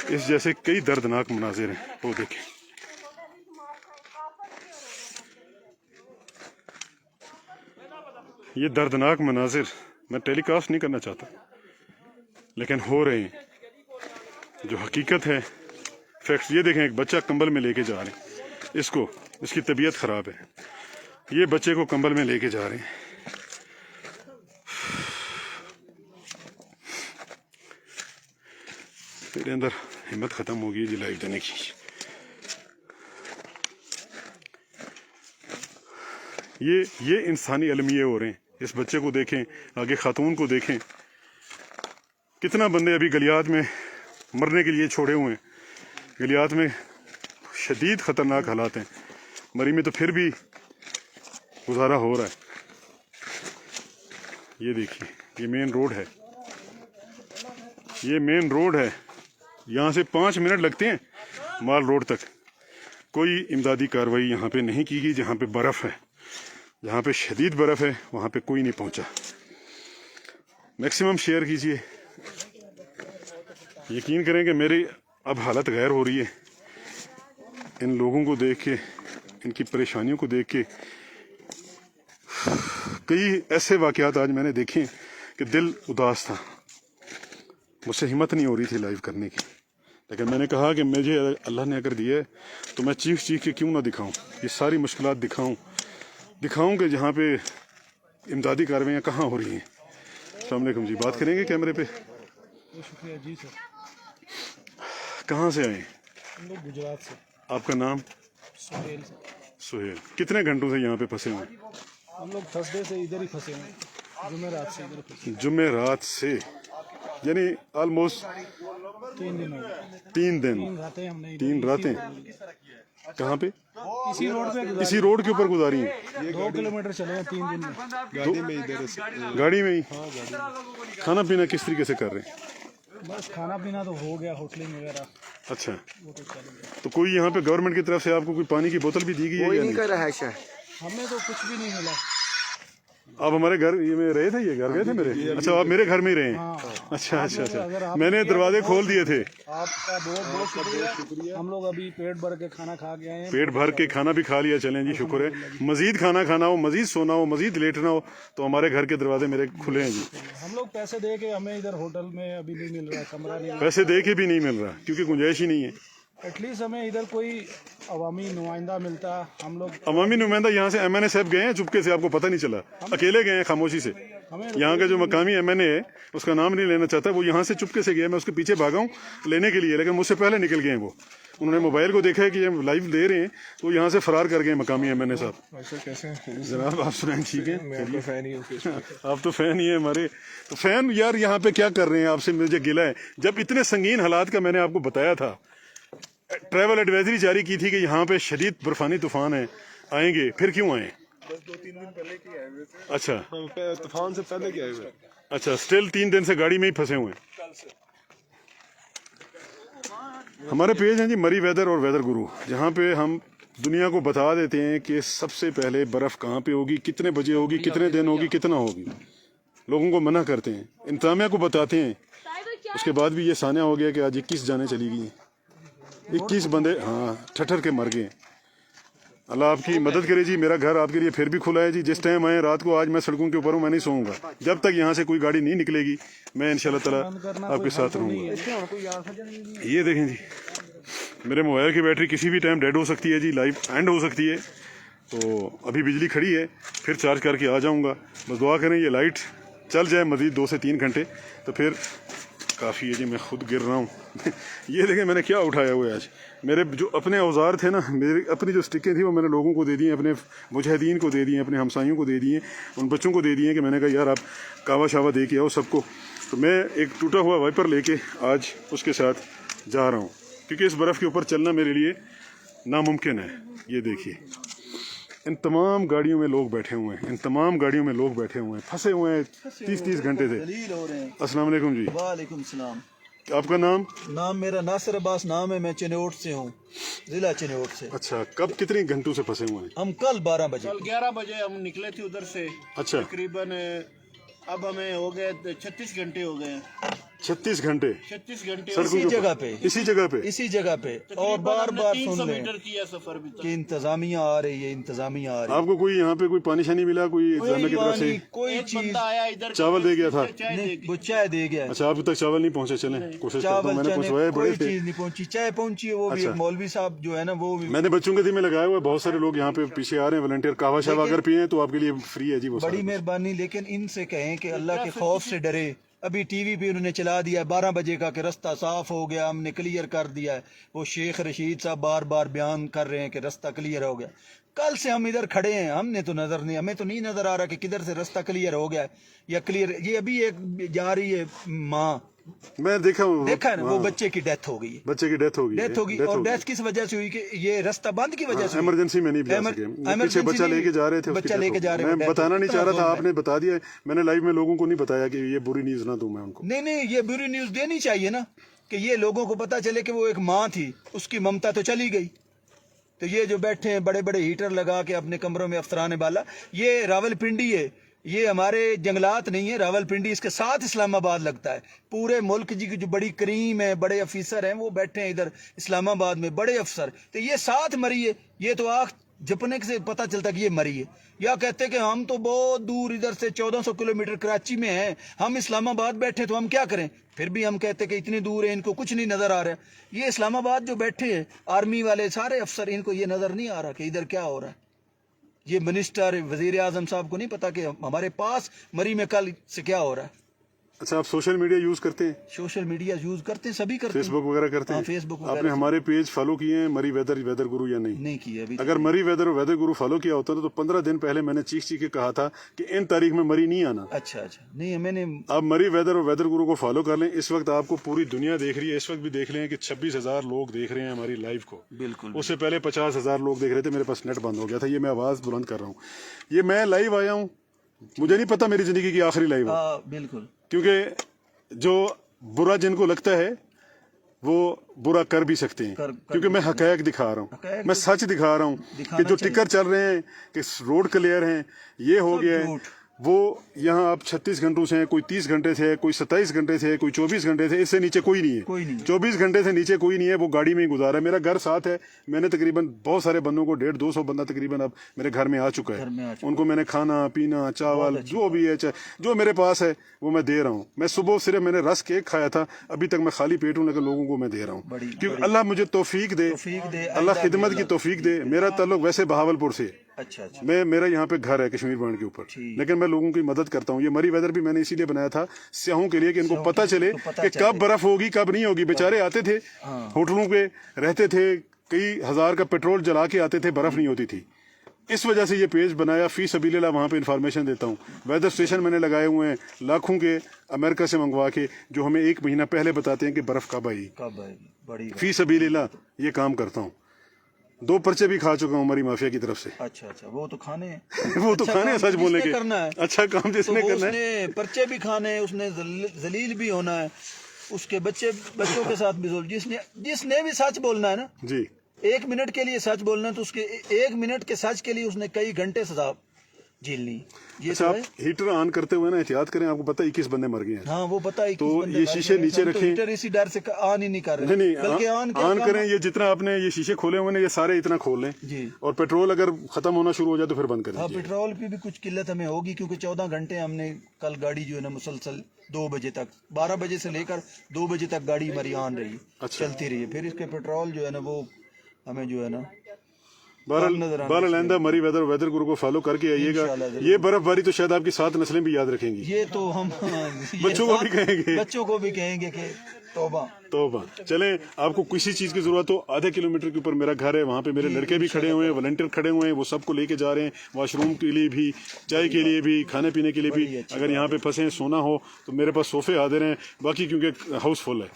اس جیسے کئی دردناک مناظر ہیں، وہ دیکھیں. یہ دردناک مناظر میں ٹیلی کاسٹ نہیں کرنا چاہتا، لیکن ہو رہے ہیں. جو حقیقت ہے، فیکٹس. یہ دیکھیں، ایک بچہ کمبل میں لے کے جا رہے ہیں اس کی طبیعت خراب ہے. یہ بچے کو کمبل میں لے کے جا رہے ہیں. میرے اندر ہمت ختم ہو گئی جی لائف دینے کی. یہ انسانی المیے ہو رہے ہیں. اس بچے کو دیکھیں، آگے خاتون کو دیکھیں. کتنا بندے ابھی گلیات میں مرنے کے لیے چھوڑے ہوئے ہیں. گلیات میں شدید خطرناک حالات ہیں. مری میں تو پھر بھی گزارا ہو رہا ہے. یہ دیکھیے، یہ مین روڈ ہے، یہ مین روڈ ہے. یہاں سے 5 منٹ لگتے ہیں مال روڈ تک. کوئی امدادی کارروائی یہاں پہ نہیں کی گئی. جہاں پہ برف ہے، جہاں پہ شدید برف ہے، وہاں پہ کوئی نہیں پہنچا. میکسیمم شیئر کیجئے. یقین کریں کہ میری اب حالت غیر ہو رہی ہے ان لوگوں کو دیکھ کے، ان کی پریشانیوں کو دیکھ کے. کئی ایسے واقعات آج میں نے دیکھے کہ دل اداس تھا. مجھ سے ہمت نہیں ہو رہی تھی لائیو کرنے کی، لیکن میں نے کہا کہ مجھے اللہ نے اگر دیا ہے تو میں چیخ کے کیوں نہ دکھاؤں. یہ ساری مشکلات دکھاؤں کہ جہاں پہ امدادی کارروائیاں کہاں ہو رہی ہیں. अस्सलाम वालेकुम जी, बात करेंगे कैमरे पे। शुक्रिया जी सर। कहाँ से आए? हम लोग गुजरात से। आपका नाम? सुहेल से। सुहेल। कितने घंटों से यहाँ पे फंसे हुए? हम लोग थर्सडे से इधर ही फंसे हैं, जुमेरात से इधर फंसे। जुमेरात से, यानी ऑलमोस्ट 3 दिन हो गए। 3 दिन। 3 रातें हमने 3 रातें कहाँ पे? इसी रोड पे गुजारी। इसी रोड के ऊपर गुजारी हैं? 2 किलोमीटर चले हैं 3 दिन में। गाड़ी में इधर गाड़ी में ही? खाना पीना किस तरीके से कर रहे हैं? बस खाना पीना तो हो गया, होटलिंग वगैरह अच्छा, वो तो चल गया। तो कोई यहाँ पे गवर्नमेंट की तरफ से आपको कोई पानी की बोतल भी दी गई है या नहीं? हमें तो कुछ भी नहीं मिला। आप हमारे घर ये में रहे थे, ये घर गए थे मेरे? अच्छा, आप मेरे घर में ही रहे हैं? अच्छा अच्छा अच्छा, मैंने दरवाजे खोल दिए थे। आपका बहुत बहुत शुक्रिया। हम लोग अभी पेट भर के खाना खा के आए हैं। पेट भर के खाना भी खा लिया, चलें जी, शुक्र है। मजीद खाना खाना हो, मजीद सोना हो, मजीद लेटना हो तो हमारे घर के दरवाजे मेरे खुले हैं जी। हम लोग पैसे दे के, हमें इधर होटल में अभी नहीं मिल रहा, कमरा नहीं। पैसे दे के भी नहीं मिल रहा क्योंकि गुंजाइश ही नहीं है। एटलीस्ट हमें इधर कोई अवामी नुमाइंदा मिलता। हम लोग अवामी नुमाइंदा यहाँ से MNA साहब गए हैं चुपके से, आपको पता नहीं चला, अकेले गए हैं खामोशी से। यहाँ का जो मकामी MNA है, उसका नाम नहीं लेना चाहता, वो यहाँ से चुपके से गया, मैं उसके पीछे भागा हूँ लेने के लिए, लेकिन मुझसे पहले निकल गए हैं वो। उन्होंने मोबाइल को देखा है कि ये लाइव दे रहे हैं, तो यहाँ से फरार कर गए मकामी MNA साहब। कैसे हैं? जनाब आप सुनाएं, ठीक है? मैं तो फैन ही हूँ। आप तो फैन ही है हमारे। तो फैन यार यहाँ पे क्या कर रहे हैं, आपसे मुझे गिला है। जब इतने संगीन हालात का मैंने आपको बताया था, ट्रैवल एडवाइजरी जारी की थी कि यहाँ पे शदीद बर्फानी तूफान है, आएंगे, फिर क्यों आए? बस 2-3 दिन पहले की आए हुए थे। अच्छा तूफान से पहले की आए हुए। अच्छा, स्टिल 3 दिन से गाड़ी में ही फंसे हुए हैं। हमारे पेज हैं जी मरी वेदर और वेदर गुरु, जहाँ पे हम दुनिया को बता देते हैं कि सबसे पहले बर्फ़ कहाँ पे होगी, कितने बजे होगी, कितने दिन होगी, कितना होगी। लोगों को मना करते हैं, इंतजामिया को बताते हैं। उसके बाद भी ये सानिया हो गया कि आज 21 जाने चली गई, 21 बंदे हाँ ठठर के मर गए। अल्लाह आपकी मदद करे जी। मेरा घर आपके लिए फिर भी खुला है जी, जिस टाइम आए रात को। आज मैं सड़कों के ऊपर हूँ, मैं नहीं सोऊंगा जब तक यहाँ से कोई गाड़ी नहीं निकलेगी। मैं इंशाल्लाह ताला आपके साथ रहूँगा। ये देखें जी, मेरे मोबाइल की बैटरी किसी भी टाइम डेड हो सकती है जी, लाइव एंड हो सकती है। तो अभी बिजली खड़ी है, फिर चार्ज करके आ जाऊँगा। बस दुआ करें ये लाइट चल जाए मज़ीद 2 से 3 घंटे, तो फिर काफ़ी है जी। मैं खुद गिर रहा हूँ ये देखें मैंने क्या उठाया हुआ है आज। मेरे जो अपने औजार थे ना, मेरी अपनी जो स्टिकें थी वो मैंने लोगों को दे दी हैं, अपने मुजाहिदीन को दे दिए, अपने हमसाइयों को दे दिए, उन बच्चों को दे दिए कि मैंने कहा यार आप कावा शावा दे के आओ सबको। तो मैं एक टूटा हुआ वाइपर लेके आज उसके साथ जा रहा हूँ, क्योंकि इस बर्फ़ के ऊपर चलना मेरे लिए नामुमकिन है। ये देखिए, इन तमाम गाड़ियों में लोग बैठे हुए हैं, इन तमाम गाड़ियों में लोग बैठे हुए हैं, फंसे हुए हैं 30-30 घंटे से। अस्सलाम वालेकुम जी। वालेकुम सलाम। आपका नाम? नाम मेरा नासिर अब्बास नाम है, मैं चिन्नौट से हूँ, जिला चिन्नौट से। अच्छा, कब कितने घंटों से फंसे हुए हैं? हम कल 12 बजे, कल 11 बजे हम निकले थे उधर से। अच्छा, तकरीबन अब हमें हो गए 36 घंटे हो गए। 36 घंटे 36 घंटे सड़कों इसी के जगह ऊपर? पे, इसी जगह पे, इसी जगह पे। और बार बार सुन 300 रहे मीटर हैं किया सफर भी कि इंतजामिया आ रही है, इंतजामिया आ रही है। आपको कोई यहाँ पे कोई पानी शानी मिला, कोई इंतजामिया की तरफ से? कोई एक चीज बंदा आया इधर, चावल दे गया था? नहीं, वो चाय दे गया। अच्छा, आप तक चावल नहीं पहुँचे? चलें कोशिश करता हूँ, चावल मैंने चने पहुँचवाए कोई बड़े थे। चीज नहीं पहुंची, चाय पहुंची है वो भी। एक मौलवी साहब जो है ना, वो भी मैंने बच्चों के जिम्मे लगाया हुआ है। बहुत सारे लोग यहाँ पे पीछे आ रहे हैं वॉलंटियर, कावा शावा अगर पिए तो आपके लिए फ्री है जी वो बड़ी सारा। मेहरबानी। लेकिन इनसे कहें कि अल्लाह के खौफ से डरे। अभी टीवी पे उन्होंने चला दिया है 12 बजे का कि रास्ता साफ हो गया, हमने क्लियर कर दिया है। वो शेख रशीद साहब बार बार बयान कर रहे हैं कि रास्ता क्लियर हो गया। कल से हम इधर खड़े हैं, हमने तो नजर नहीं, हमें तो नहीं नजर आ रहा कि किधर से रास्ता क्लियर हो गया है या क्लियर। ये अभी एक जा रही है माँ, मैं देखा देखा ना, वो बच्चे की डेथ हो गई है। बच्चे की डेथ होगी, डेथ होगी। और डेथ किस वजह से हुई कि ये रास्ता बंद की वजह से हुई। इमरजेंसी में नहीं जा सके, पीछे बच्चा लेके जा रहे थे, बच्चा लेके जा रहे थे। मैं बताना नहीं चाह रहा था, आपने बता दिया। मैंने लाइव में लोगों को नहीं बताया कि ये बुरी न्यूज ना दूं मैं उनको। नहीं, ये बुरी न्यूज देनी चाहिए ना, कि ये लोगों को पता चले कि वो एक माँ थी, उसकी ममता तो चली गई। तो ये जो बैठे हैं बड़े बड़े हीटर लगा के अपने कमरों में अफसराने वाला, ये रावलपिंडी है, ये हमारे जंगलात नहीं है। रावलपिंडी इसके साथ इस्लामाबाद लगता है। पूरे मुल्क जी की जो बड़ी करीम है, बड़े अफीसर हैं, वो बैठे हैं इधर इस्लामाबाद में, बड़े अफसर। तो ये साथ मरी है। ये तो आँख झपकने से पता चलता कि ये मरी है। या कहते कि हम तो बहुत दूर इधर से 1400 किलोमीटर कराची में हैं, हम इस्लामाबाद बैठे तो हम क्या करें। फिर भी हम कहते कि इतनी दूर है, इनको कुछ नहीं नजर आ रहा। ये इस्लामाबाद जो बैठे हैं आर्मी वाले सारे अफसर, इनको ये नजर नहीं आ रहा कि इधर क्या हो रहा है। ये मिनिस्टर वजीर आजम साहब को नहीं पता कि हमारे पास मरी में कल से क्या हो रहा है। अच्छा, आप सोशल मीडिया यूज करते हैं, सोशल मीडिया यूज करते हैं, सभी करते हैं। फेसबुक वगैरह करते हाँ, हैं? फेसबुक आपने वगैरह हमारे पेज फॉलो किए हैं मरी वेदर वेदर गुरु या नहीं? नहीं किए अभी। अगर मरी वेदर और वेदर गुरु फॉलो किया होता तो 15 दिन पहले मैंने चीख के कहा था कि इन तारीख में मरी नहीं आना। अच्छा अच्छा, नहीं मैंने आप मरी वेदर और वेदर गुरु को फॉलो कर लें। इस वक्त आपको पूरी दुनिया देख रही है, इस वक्त भी देख लें कि 26,000 लोग देख रहे हैं हमारी लाइव को। बिल्कुल। उससे पहले 50,000 लोग देख रहे थे, मेरे पास नेट बंद हो गया था। ये मैं आवाज बुलंद कर रहा हूँ, ये मैं लाइव आया हूँ, मुझे नहीं पता मेरी जिंदगी की आखिरी लाइव हो, हाँ बिल्कुल। क्योंकि जो बुरा जिनको लगता है वो बुरा कर भी सकते हैं, क्योंकि मैं हकायक दिखा रहा हूँ, मैं सच दिखा रहा हूँ कि जो टिकर चल रहे हैं कि रोड क्लियर हैं, ये हो गया है, वो यहाँ आप 36 घंटों से हैं, कोई 30 घंटे से है, कोई 27 घंटे से है, कोई 24 घंटे से, इससे नीचे कोई नहीं है। कोई नहीं। 24 घंटे से नीचे कोई नहीं है, वो गाड़ी में ही गुजारा है। मेरा घर साथ है, मैंने तकरीबन बहुत सारे बंदों को 150-200 बंदा तकरीबन अब मेरे घर में आ चुका है। उनको मैंने खाना पीना चावल जो भी है जो मेरे पास है वो मैं दे रहा हूँ। मैं सुबह सिर्फ मैंने रस केक खाया था, अभी तक मैं खाली पेट हूँ, लेकिन लोगों को मैं दे रहा हूँ, क्योंकि अल्लाह मुझे तौफीक दे, अल्लाह खिदमत की तौफीक दे। मेरा ताल्लुक वैसे बहावलपुर से, अच्छा अच्छा, मेरा यहाँ पे घर है कश्मीर पॉइंट के ऊपर, लेकिन मैं लोगों की मदद करता हूँ। ये मरी वेदर भी मैंने इसीलिए बनाया था स्याहों के लिए कि इनको पता चले कि कब बर्फ होगी कब नहीं होगी। बेचारे आते थे होटलों पे रहते थे, कई हजार का पेट्रोल जला के आते थे, बर्फ नहीं होती थी। इस वजह से ये पेज बनाया, फी सबीलिल्लाह वहाँ पे इन्फॉर्मेशन देता हूँ। वेदर स्टेशन मैंने लगाए हुए हैं लाखों के अमेरिका से मंगवा के, जो हमें 1 महीना पहले बताते हैं कि बर्फ कब आएगी। बड़ी फी सबीलिल्लाह ये काम करता हूँ। 2 पर्चे भी खा चुका हूँ मरी माफिया की तरफ से। अच्छा अच्छा, वो तो खाने हैं वो तो खाने हैं, सच बोलने के करना है, अच्छा काम जिसने तो करना है, उसने पर्चे भी खाने हैं, उसने जलील भी होना है, उसके बच्चों के साथ भी जिसने भी सच बोलना है ना जी 1 मिनट के लिए सच बोलना है, तो उसके 1 मिनट के सच के लिए उसने कई घंटे सजा झेलनी। ये अच्छा, आप हीटर ऑन करते हुए ना एहतियात करें, आपको पता है 21 बंदे मर गए हैं। हाँ वो पता है। तो ये शीशे नीचे रखें, हीटर इसी डर से ऑन ही नहीं कर रहे, नहीं बल्कि ऑन करें। ये जितना आपने ये शीशे खोले हुए हैं ये सारे इतना खोल लें जी। और पेट्रोल अगर खत्म होना शुरू हो जाए तो फिर बंद कर हाँ, दीजिए। पेट्रोल की भी कुछ किल्लत हमें होगी, क्योंकि 14 घंटे हमने कल गाड़ी जो है ना मुसलसल 2 बजे तक, 12 बजे से लेकर 2 बजे तक गाड़ी हमारी ऑन रही, चलती रही। फिर इसके पेट्रोल जो है ना वो हमें जो है ना बहरहाल आइंदा मरी वेदर गुरु को फॉलो करके आइएगा। ये बर्फबारी तो शायद आपकी 7 नस्लें भी याद रखेंगी। ये तो हम बच्चों को भी कहेंगे, बच्चों को भी कहेंगे कि तौबा। चलें, आपको किसी चीज की जरूरत हो, आधे किलोमीटर के ऊपर मेरा घर है, वहाँ पे मेरे लड़के भी खड़े हुए हैं, वॉलंटियर खड़े हुए हैं, वो सबको लेके जा रहे हैं, वॉशरूम के लिए भी, चाय के लिए भी, खाने पीने के लिए भी। अगर यहाँ पे फंसे सोना हो तो मेरे पास सोफे हाजिर हैं, बाकी क्योंकि हाउसफुल है,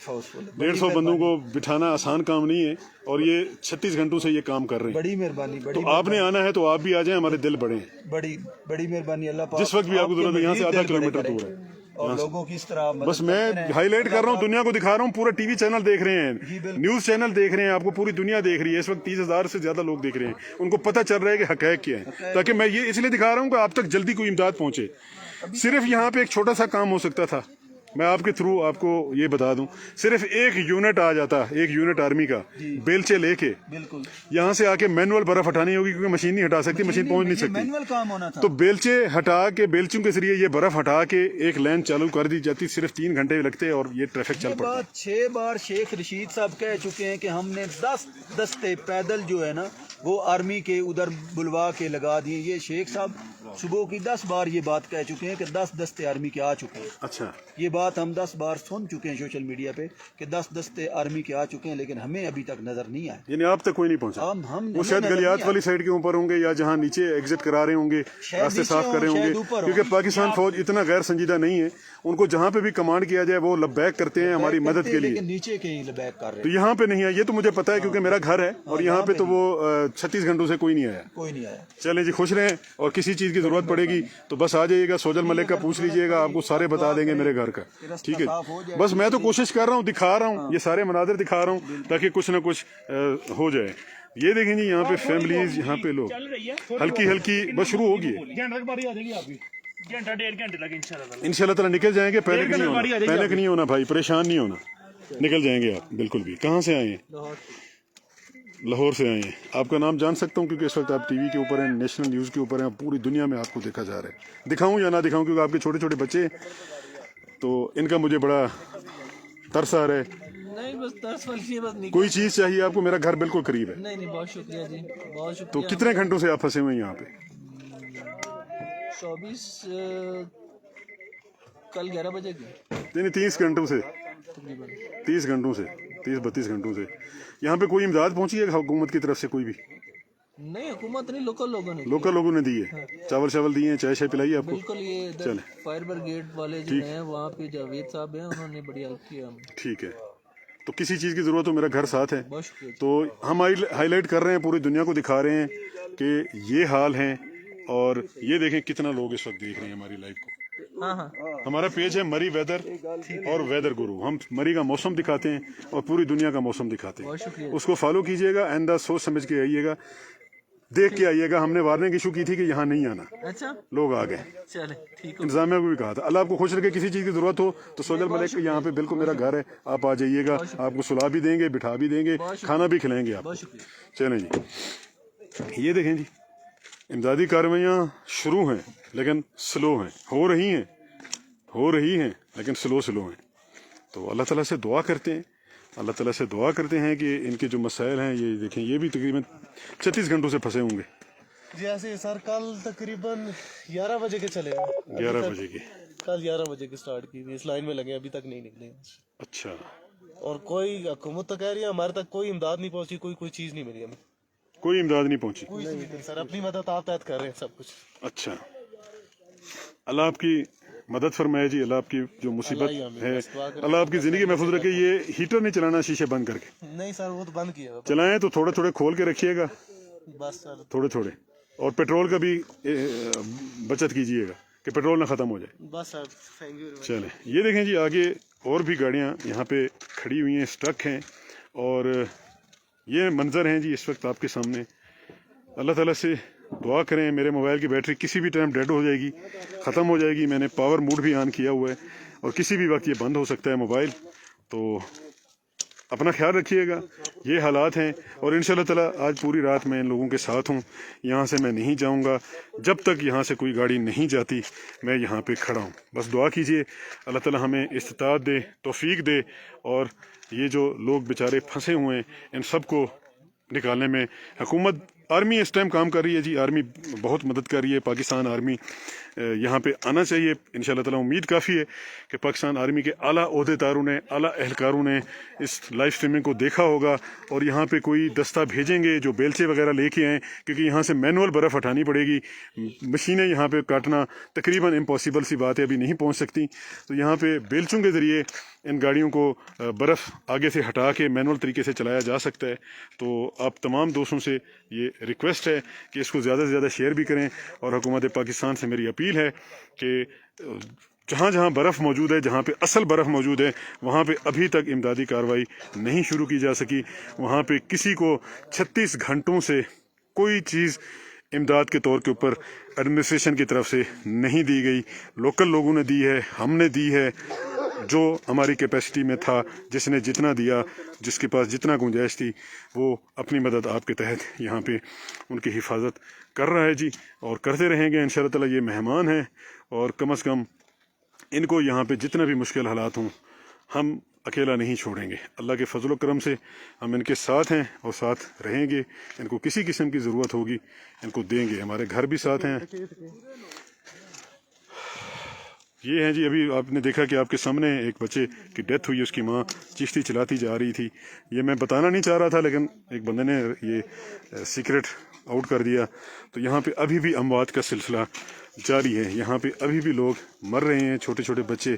150 बंदों को बिठाना आसान काम नहीं है, और ये 36 घंटों से ये काम कर रहे हैं। बड़ी मेहरबानी। तो आपने आना है तो आप भी आ जाएं, हमारे दिल बड़े हैं। बड़ी मेहरबानी। अल्लाह पाक जिस वक्त भी आपको जरूरत है, यहाँ से आधा किलोमीटर दूर है, और लोगों की इस तरह बस मैं हाईलाइट कर रहा हूँ, दुनिया को दिखा रहा हूँ। पूरा टीवी चैनल देख रहे हैं, न्यूज चैनल देख रहे हैं, आपको पूरी दुनिया देख रही है। इस वक्त 30,000 से ज्यादा लोग देख रहे हैं, उनको पता चल रहा है कि हक़ाइक़ क्या है। ताकि मैं ये इसलिए दिखा रहा हूँ कि आप तक जल्दी कोई इमदाद पहुंचे। सिर्फ यहाँ पे एक छोटा सा काम हो सकता था, मैं आपके थ्रू आपको ये बता दूं, सिर्फ एक यूनिट आ जाता, एक यूनिट आर्मी का बेलचे लेके यहाँ से आके मैनुअल बर्फ हटानी होगी, क्योंकि मशीन नहीं हटा सकती, मशीन पहुंच नहीं सकती, मैनुअल काम होना था। तो बेलचे हटा के, बेलचों के जरिए ये बर्फ हटा के एक लाइन चालू कर दी जाती, सिर्फ 3 घंटे लगते और ये ट्रैफिक चल पड़ता। 6 बार शेख रशीद साहब कह चुके हैं कि हमने 10 दस्ते पैदल जो है ना वो आर्मी के उधर बुलवा के लगा दिए। ये शेख साहब सुबह की 10 बार ये बात कह चुके हैं कि 10 दस्ते आर्मी के आ चुके हैं। अच्छा, ये बात हम 10 बार सुन चुके हैं सोशल मीडिया पे कि 10 दस्ते आर्मी के आ चुके हैं, लेकिन हमें अभी तक नजर नहीं आए। यानी आप तक कोई नहीं पहुंचा। हम वो शायद गलियात वाली साइड के ऊपर होंगे, या जहाँ नीचे एग्जिट करा रहे होंगे, रास्ते साफ कर रहे होंगे, क्योंकि पाकिस्तान फौज इतना गैर संजीदा नहीं है। उनको जहाँ पे भी कमांड किया जाए वो लबैक करते हैं हमारी मदद के लिए, नीचे के ही लबैक कर रहे तो यहाँ पे नहीं है। ये तो मुझे पता है, क्योंकि मेरा घर है, और यहाँ पे तो वो 36 घंटों से कोई नहीं आया। चलें जी, खुश रहें, और किसी चीज की जरूरत पड़ेगी तो बस आ जाइएगा, सोजल मलिक का पूछ लीजिएगा, आपको सारे बता देंगे मेरे घर का। ठीक है, बस मैं तो कोशिश कर रहा हूँ, दिखा रहा हूँ, ये सारे मनाजिर दिखा रहा हूँ ताकि कुछ ना कुछ हो जाए। ये देखें जी, यहाँ पे फैमिलीज, यहाँ पे लोग, हल्की हल्की बस शुरू होगी, घंटा 1.5 घंटे लगे इंशाल्लाह ताला निकल जाएंगे। पैनिक नहीं होना भाई, परेशान नहीं होना, निकल जाएंगे आप बिल्कुल भी। कहाँ से आए हैं? लाहौर से आए हैं। आपका नाम जान सकता हूँ, क्योंकि इस वक्त आप टीवी के ऊपर हैं, नेशनल न्यूज़ के ऊपर हैं, पूरी दुनिया में आपको देखा जा रहा है। दिखाऊं या ना दिखाऊं, क्योंकि आपके छोटे छोटे बच्चे, तो इनका मुझे बड़ा तरस आ रहा है। नहीं बस तरस वाली बस नहीं, कोई चीज़ चाहिए आपको? मेरा घर बिल्कुल करीब है। नहीं बहुत शुक्रिया जी, बहुत शुक्रिया। तो कितने घंटों से आप फंसे हुए हैं यहाँ पे? 24 कल 11 बजे की नहीं 30 घंटों से तकरीबन। 30-32 घंटों से यहाँ पे कोई इमदाद पहुंची है हुकूमत की तरफ से? कोई भी नहीं, हुकूमत नहीं, लोकल लोगों ने लोकल लोगों ने दी है? चावल चावल दिए हैं, चाय शाय पिलाई है आपको? बिल्कुल। ये इधर फायर ब्रिगेड वाले जो हैं वहाँ पे जावेद साहब हैं, उन्होंने बड़ी हेल्प की हमें। ठीक है, तो किसी चीज़ की ज़रूरत हो मेरा घर साथ है। बहुत शुक्रिया। तो हम हाईलाइट कर रहे हैं, पूरी दुनिया को दिखा रहे हैं कि ये हाल है। और ये देखें कितना लोग इस वक्त देख रहे हैं हमारी लाइव को। हाँ हाँ, हमारा पेज है मरी वेदर और वेदर गुरु। हम मरी का मौसम दिखाते हैं और पूरी दुनिया का मौसम दिखाते बहुत हैं। शुक्रिया। उसको फॉलो कीजिएगा, आइंदा सोच समझ के आइएगा, देख के आइएगा। हमने वार्निंग इशू की थी कि यहाँ नहीं आना, अच्छा लोग आ गए। चले ठीक हो। इंतजामिया को भी कहा था, अल्लाह आपको खुश रखे। किसी चीज़ की ज़रूरत हो तो सोजल मलिक यहाँ पे बिल्कुल मेरा घर है, आप आ जाइएगा। आपको सुला भी देंगे, बिठा भी देंगे, खाना भी खिलाएंगे आपको। बहुत शुक्रिया। चलें जी, ये देखें जी, इमदादी कार्रवाइयाँ शुरू हैं लेकिन स्लो हैं, हो रही हैं लेकिन स्लो हैं। तो अल्लाह ताला से दुआ करते हैं, अल्लाह ताला से दुआ करते हैं कि इनके जो मसाइल हैं, ये देखें, ये भी तकरीबन 36 घंटों से फंसे होंगे। जी ऐसे सर कल तकरीबन 11 बजे के चले हैं। 11 बजे के, कल 11 बजे की स्टार्ट की थी, इस लाइन में लगे, अभी तक नहीं निकले। अच्छा, और कोई हुकूमत तो कह रही है हमारे तक कोई इमदाद नहीं पहुंची, कोई चीज़ नहीं मिली हमें। कोई इमदाद नहीं पहुंची? नहीं सर, अपनी मदद आप तहत कर रहे हैं सब कुछ। अच्छा, अल्लाह आपकी मदद फरमाए जी। अल्लाह आपकी जो मुसीबत है, अल्लाह आपकी ज़िंदगी महफूज रखे। ये हीटर नहीं चलाना शीशे बंद करके, नहीं सर वो तो बंद किया है। चलाएं तो थोड़े थोड़े खोल के रखिएगा, बस सर थोड़े थोड़े। और पेट्रोल का भी बचत कीजिएगा कि पेट्रोल ना ख़त्म हो जाए। बस सर, थैंक यू। चलें, ये देखें जी, आगे और भी गाड़ियाँ यहाँ पे खड़ी हुई हैं, स्टक हैं। और ये मंज़र हैं जी इस वक्त आपके सामने। अल्लाह ताला से दुआ करें, मेरे मोबाइल की बैटरी किसी भी टाइम डेड हो जाएगी, ख़त्म हो जाएगी। मैंने पावर मोड भी ऑन किया हुआ है और किसी भी वक्त ये बंद हो सकता है मोबाइल। तो अपना ख्याल रखिएगा, ये हालात हैं। और इंशाल्लाह ताला आज पूरी रात मैं इन लोगों के साथ हूँ। यहाँ से मैं नहीं जाऊँगा जब तक यहाँ से कोई गाड़ी नहीं जाती, मैं यहाँ पे खड़ा हूँ। बस दुआ कीजिए, अल्लाह ताला हमें इस्तिताअत दे, तौफीक दे। और ये जो लोग बेचारे फंसे हुए हैं, इन सब को निकालने में हुकूमत, आर्मी इस टाइम काम कर रही है जी। आर्मी बहुत मदद कर रही है। पाकिस्तान आर्मी यहाँ पे आना चाहिए। इंशाल्लाह ताला उम्मीद काफ़ी है कि पाकिस्तान आर्मी के आला ओहदेदारों ने, आला एहलकारों ने इस लाइव स्ट्रीमिंग को देखा होगा और यहाँ पे कोई दस्ता भेजेंगे जो बेलचे वगैरह लेके आएँ, क्योंकि यहाँ से मैनुअल बर्फ़ हटानी पड़ेगी। मशीनें यहाँ पे काटना तकरीबन इम्पॉसिबल सी बात है, अभी नहीं पहुँच सकती। तो यहाँ पे बेलचों के ज़रिए इन गाड़ियों को बर्फ़ आगे से हटा के मैनुअल तरीके से चलाया जा सकता है। तो आप तमाम दोस्तों से ये रिक्वेस्ट है कि इसको ज़्यादा से ज़्यादा शेयर भी करें। और हुकूमत पाकिस्तान से मेरी अपील है कि जहाँ जहाँ बर्फ़ मौजूद है, जहाँ पे असल बर्फ़ मौजूद है, वहाँ पे अभी तक इमदादी कार्रवाई नहीं शुरू की जा सकी। वहाँ पे किसी को 36 घंटों से कोई चीज़ इमदाद के तौर के ऊपर एडमिनिस्ट्रेशन की तरफ से नहीं दी गई। लोकल लोगों ने दी है, हमने दी है, जो हमारी कैपेसिटी में था, जिसने जितना दिया, जिसके पास जितना गुंजाइश थी, वो अपनी मदद आपके तहत यहाँ पे उनकी हिफाजत कर रहा है जी। और करते रहेंगे इंशाअल्लाह ताला। ये मेहमान हैं और कम से कम इनको यहाँ पे जितना भी मुश्किल हालात हों, हम अकेला नहीं छोड़ेंगे। अल्लाह के फजल करम से हम इनके साथ हैं और साथ रहेंगे। इनको किसी किस्म की ज़रूरत होगी, इनको देंगे। हमारे घर भी साथ हैं। ये हैं जी, अभी आपने देखा कि आपके सामने एक बच्चे की डेथ हुई, उसकी माँ चिश्ती चलाती जा रही थी। ये मैं बताना नहीं चाह रहा था, लेकिन एक बंदे ने ये सीक्रेट आउट कर दिया। तो यहाँ पे अभी भी अमवात का सिलसिला जारी है। यहाँ पे अभी भी लोग मर रहे हैं। छोटे छोटे बच्चे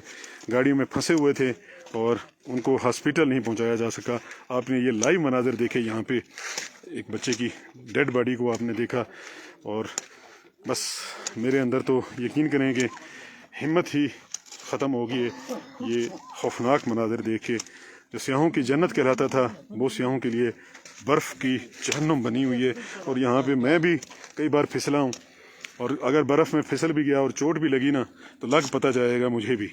गाड़ियों में फंसे हुए थे और उनको हॉस्पिटल नहीं पहुँचाया जा सका। आपने ये लाइव मनाज़र देखे, यहाँ पे एक बच्चे की डेड बॉडी को आपने देखा। और बस मेरे अंदर तो यकीन करें कि हिम्मत ही ख़त्म हो गई है ये खौफनाक मनाज़र देख के। जो सियाहों की जन्नत कहलाता था, वो सियाहों के लिए बर्फ़ की जहन्नुम बनी हुई है। और यहाँ पे मैं भी कई बार फिसला हूँ, और अगर बर्फ़ में फिसल भी गया और चोट भी लगी ना, तो लग पता जाएगा मुझे भी।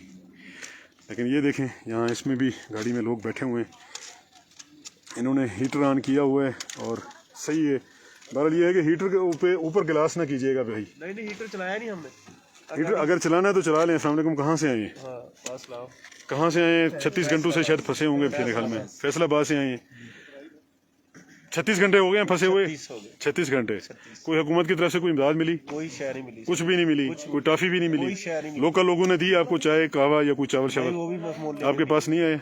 लेकिन ये देखें, यहाँ इसमें भी गाड़ी में लोग बैठे हुए हैं। इन्होंने हीटर ऑन किया हुआ है और सही है। बहरहाल ये है कि हीटर के ऊपर गिलास ना कीजिएगा भाई। नहीं हीटर चलाया नहीं हमने। हीटर अगर चलाना है तो चला लें। अस्सलाम वालेकुम, कहाँ से आए हैं? पास लाओ। कहाँ से आए हैं? 36 घंटों से शायद फंसे होंगे मेरे ख्याल में। फैसलाबाद से आए हैं। 36 घंटे हो गए हैं फंसे हुए? 36 हो गए। 36 घंटे। कोई हुकूमत की तरफ से कोई इमदाद मिली? कोई शय नहीं मिली, कुछ भी नहीं मिली, कोई टॉफी भी नहीं कोई मिली? शय नहीं मिली। लोकल लोगों ने दी आपको चाय कहवा या कोई चावल भाई शावल? वो भी बस मोल आपके पास नहीं आए?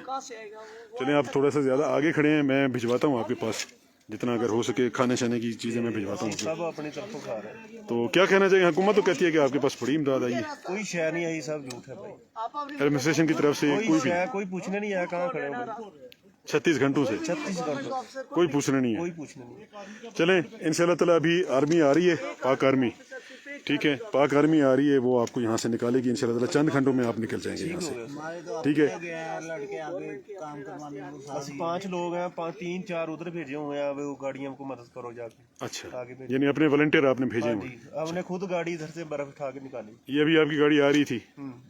चलें आप थोड़ा सा ज़्यादा आगे खड़े हैं, मैं भिजवाता हूँ आपके पास जितना अगर हो सके खाने शाने की चीज़ें मैं भिजवाता हूँ। सब अपनी तरफ खा रहे हैं। तो क्या कहना चाहिए? हुकूमत तो कहती है कि आपके पास बड़ी इमदाद आई है, कोई शय नहीं आई, सब झूठ है भाई। एडमिनिस्ट्रेशन की तरफ से कोई कोई भी? शय कोई पूछने नहीं आया, कहाँ खड़े हो भाई? 36 घंटों से 36 घंटे कोई पूछने नहीं है। कोई पूछने नहीं। चलें इंशाल्लाह ताला अभी आर्मी आ रही है, पाक आर्मी, ठीक है, पाक आर्मी आ रही है, वो आपको यहाँ से निकालेगी इंशाल्लाह ताला। चंद घंटों में आप निकल जाएंगे यहाँ से, ठीक है। लड़के आगे काम करवाने को बस 5 लोग हैं, 3-4 उधर भेजे हुए हैं, वो गाड़ियों को मदद करो जाके। अच्छा, आगे भेजो। यानी अपने वॉलंटियर आपने भेजे हाँ हुए? जी, हमने खुद गाड़ी इधर से बर्फ उठा के निकाली। ये अभी आपकी गाड़ी आ रही थी?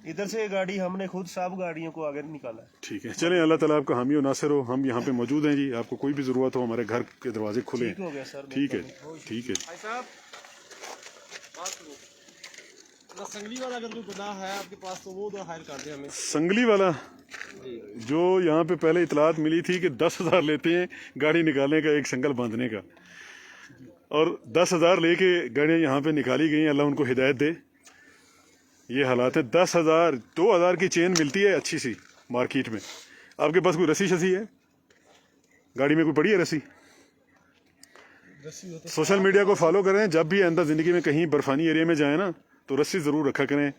इधर से गाड़ी हमने खुद सब गाड़ियों को आगे निकाला है। ठीक है, चलें अल्लाह ताला आपका हामी और नासिर हो। हम यहाँ पे मौजूद हैं जी, आपको कोई भी ज़रूरत हो हमारे घर के दरवाजे खुले ठीक हो हैं। गया सर। ठीक है, ठीक है। संगली वाला अगर कोई बंदा है आपके पास तो वो हायर कर दे हमें। संगली वाला जो यहाँ पे पहले इतलात मिली थी कि 10,000 लेते हैं गाड़ी निकालने का, एक संगल बांधने का, और 10,000 लेके गाड़ियाँ यहाँ पे निकाली गई। अल्लाह उनको हिदायत दे। ये हालात है। 10,000 2,000 की चेन मिलती है अच्छी सी मार्केट में। आपके पास कोई रस्सी शसी है? गाड़ी में कोई पड़ी है रस्सी? सोशल मीडिया को फॉलो करें, जब भी अंदर ज़िंदगी में कहीं बर्फानी एरिया में जाए ना तो रस्सी ज़रूर रखा करें।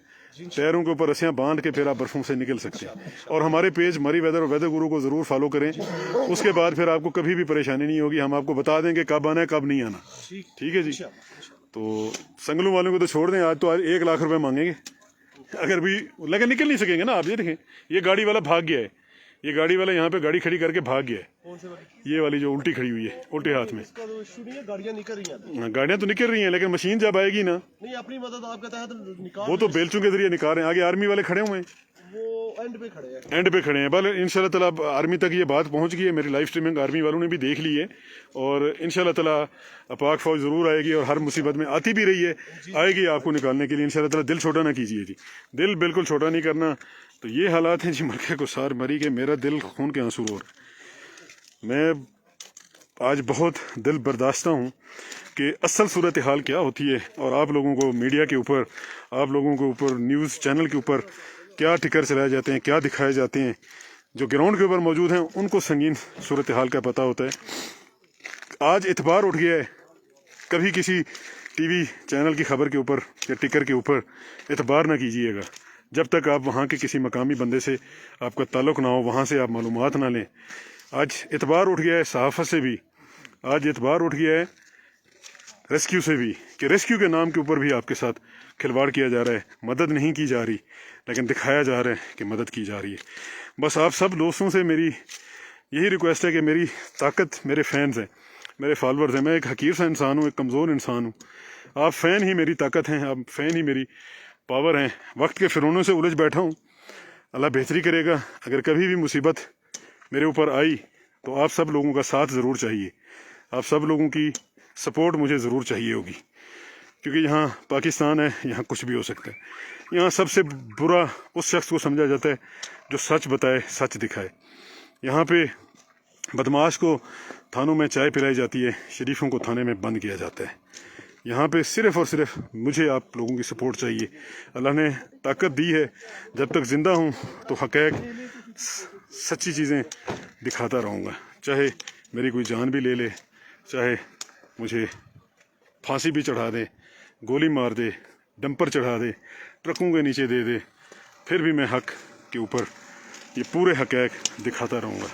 टायरों के ऊपर रस्सियाँ बांध के फिर आप बर्फों से निकल सकते हैं। और हमारे पेज मरी वेदर और वेदर गुरु को ज़रूर फॉलो करें, उसके बाद फिर आपको कभी भी परेशानी नहीं होगी। हम आपको बता देंगे कब आना है कब नहीं आना, ठीक है जी। तो संगलू वालों को तो छोड़ दें, आज तो 1 लाख रुपए मांगेंगे अगर भी, लेकिन निकल नहीं सकेंगे ना आप। ये देखें, ये गाड़ी वाला भाग गया है, ये गाड़ी वाला यहाँ पे गाड़ी खड़ी करके भाग गया है। ये वाली जो उल्टी खड़ी हुई है, उल्टे हाथ में। गाड़ियाँ निकल रही हैं। गाड़ियाँ तो निकल रही हैं, लेकिन मशीन जब आएगी ना, नहीं अपनी मदद आपके तहत निकाल, वो तो बेलचों के जरिए निकाल रहे हैं। आगे आर्मी वाले खड़े हुए हैं, वो एंड पे खड़े हैं। एंड पे खड़े हैं। बल इंशाल्लाह ताला अब आर्मी तक ये बात पहुंच गई है। मेरी लाइव स्ट्रीमिंग आर्मी वालों ने भी देख ली है, और इंशाल्लाह ताला पाक फौज ज़रूर आएगी, और हर मुसीबत में आती भी रही है, आएगी आपको निकालने के लिए इंशाल्लाह ताला। दिल छोटा ना कीजिए जी, दिल बिल्कुल छोटा नहीं करना। तो ये हालात हैं जी मलके को सार मरी के, मेरा दिल खून के आंसू रो रहा। मैं आज बहुत दिल बर्दाश्ता हूँ कि असल सूरत हाल क्या होती है, और आप लोगों को मीडिया के ऊपर, आप लोगों के ऊपर न्यूज़ चैनल के ऊपर क्या टिकर चलाए जाते हैं, क्या दिखाए जाते हैं। जो ग्राउंड के ऊपर मौजूद हैं उनको संगीन सूरत हाल का पता होता है। आज इतबार उठ गया है, कभी किसी टीवी चैनल की खबर के ऊपर या टिकर के ऊपर इतबार ना कीजिएगा जब तक आप वहाँ के किसी मकामी बंदे से आपका ताल्लुक़ ना हो, वहाँ से आप मालूमात ना लें। आज इतबार उठ गया है सहाफ़त से भी, आज इतबार उठ गया है रेस्क्यू से भी, कि रेस्क्यू के नाम के ऊपर भी आपके साथ खिलवाड़ किया जा रहा है। मदद नहीं की जा रही, लेकिन दिखाया जा रहा है कि मदद की जा रही है। बस आप सब दोस्तों से मेरी यही रिक्वेस्ट है कि मेरी ताकत मेरे फैंस हैं, मेरे फॉलोअर्स हैं। मैं एक हकीर सा इंसान हूँ, एक कमज़ोर इंसान हूँ। आप फ़ैन ही मेरी ताकत हैं, आप फ़ैन ही मेरी पावर हैं। वक्त के फिरौनों से उलझ बैठा हूँ, अल्लाह बेहतरी करेगा। अगर कभी भी मुसीबत मेरे ऊपर आई तो आप सब लोगों का साथ ज़रूर चाहिए, आप सब लोगों की सपोर्ट मुझे ज़रूर चाहिए होगी, क्योंकि यहाँ पाकिस्तान है, यहाँ कुछ भी हो सकता है। यहाँ सबसे बुरा उस शख्स को समझा जाता है जो सच बताए, सच दिखाए। यहाँ पे बदमाश को थानों में चाय पिलाई जाती है, शरीफों को थाने में बंद किया जाता है। यहाँ पे सिर्फ़ और सिर्फ मुझे आप लोगों की सपोर्ट चाहिए। अल्लाह ने ताकत दी है, जब तक ज़िंदा हूँ तो हक़ैक़ सच्ची चीज़ें दिखाता रहूँगा, चाहे मेरी कोई जान भी ले ले, चाहे मुझे फांसी भी चढ़ा दे, गोली मार दे, डंपर चढ़ा दे, ट्रकों के नीचे दे दे, फिर भी मैं हक़ के ऊपर ये पूरे हक़ैक़ दिखाता रहूँगा।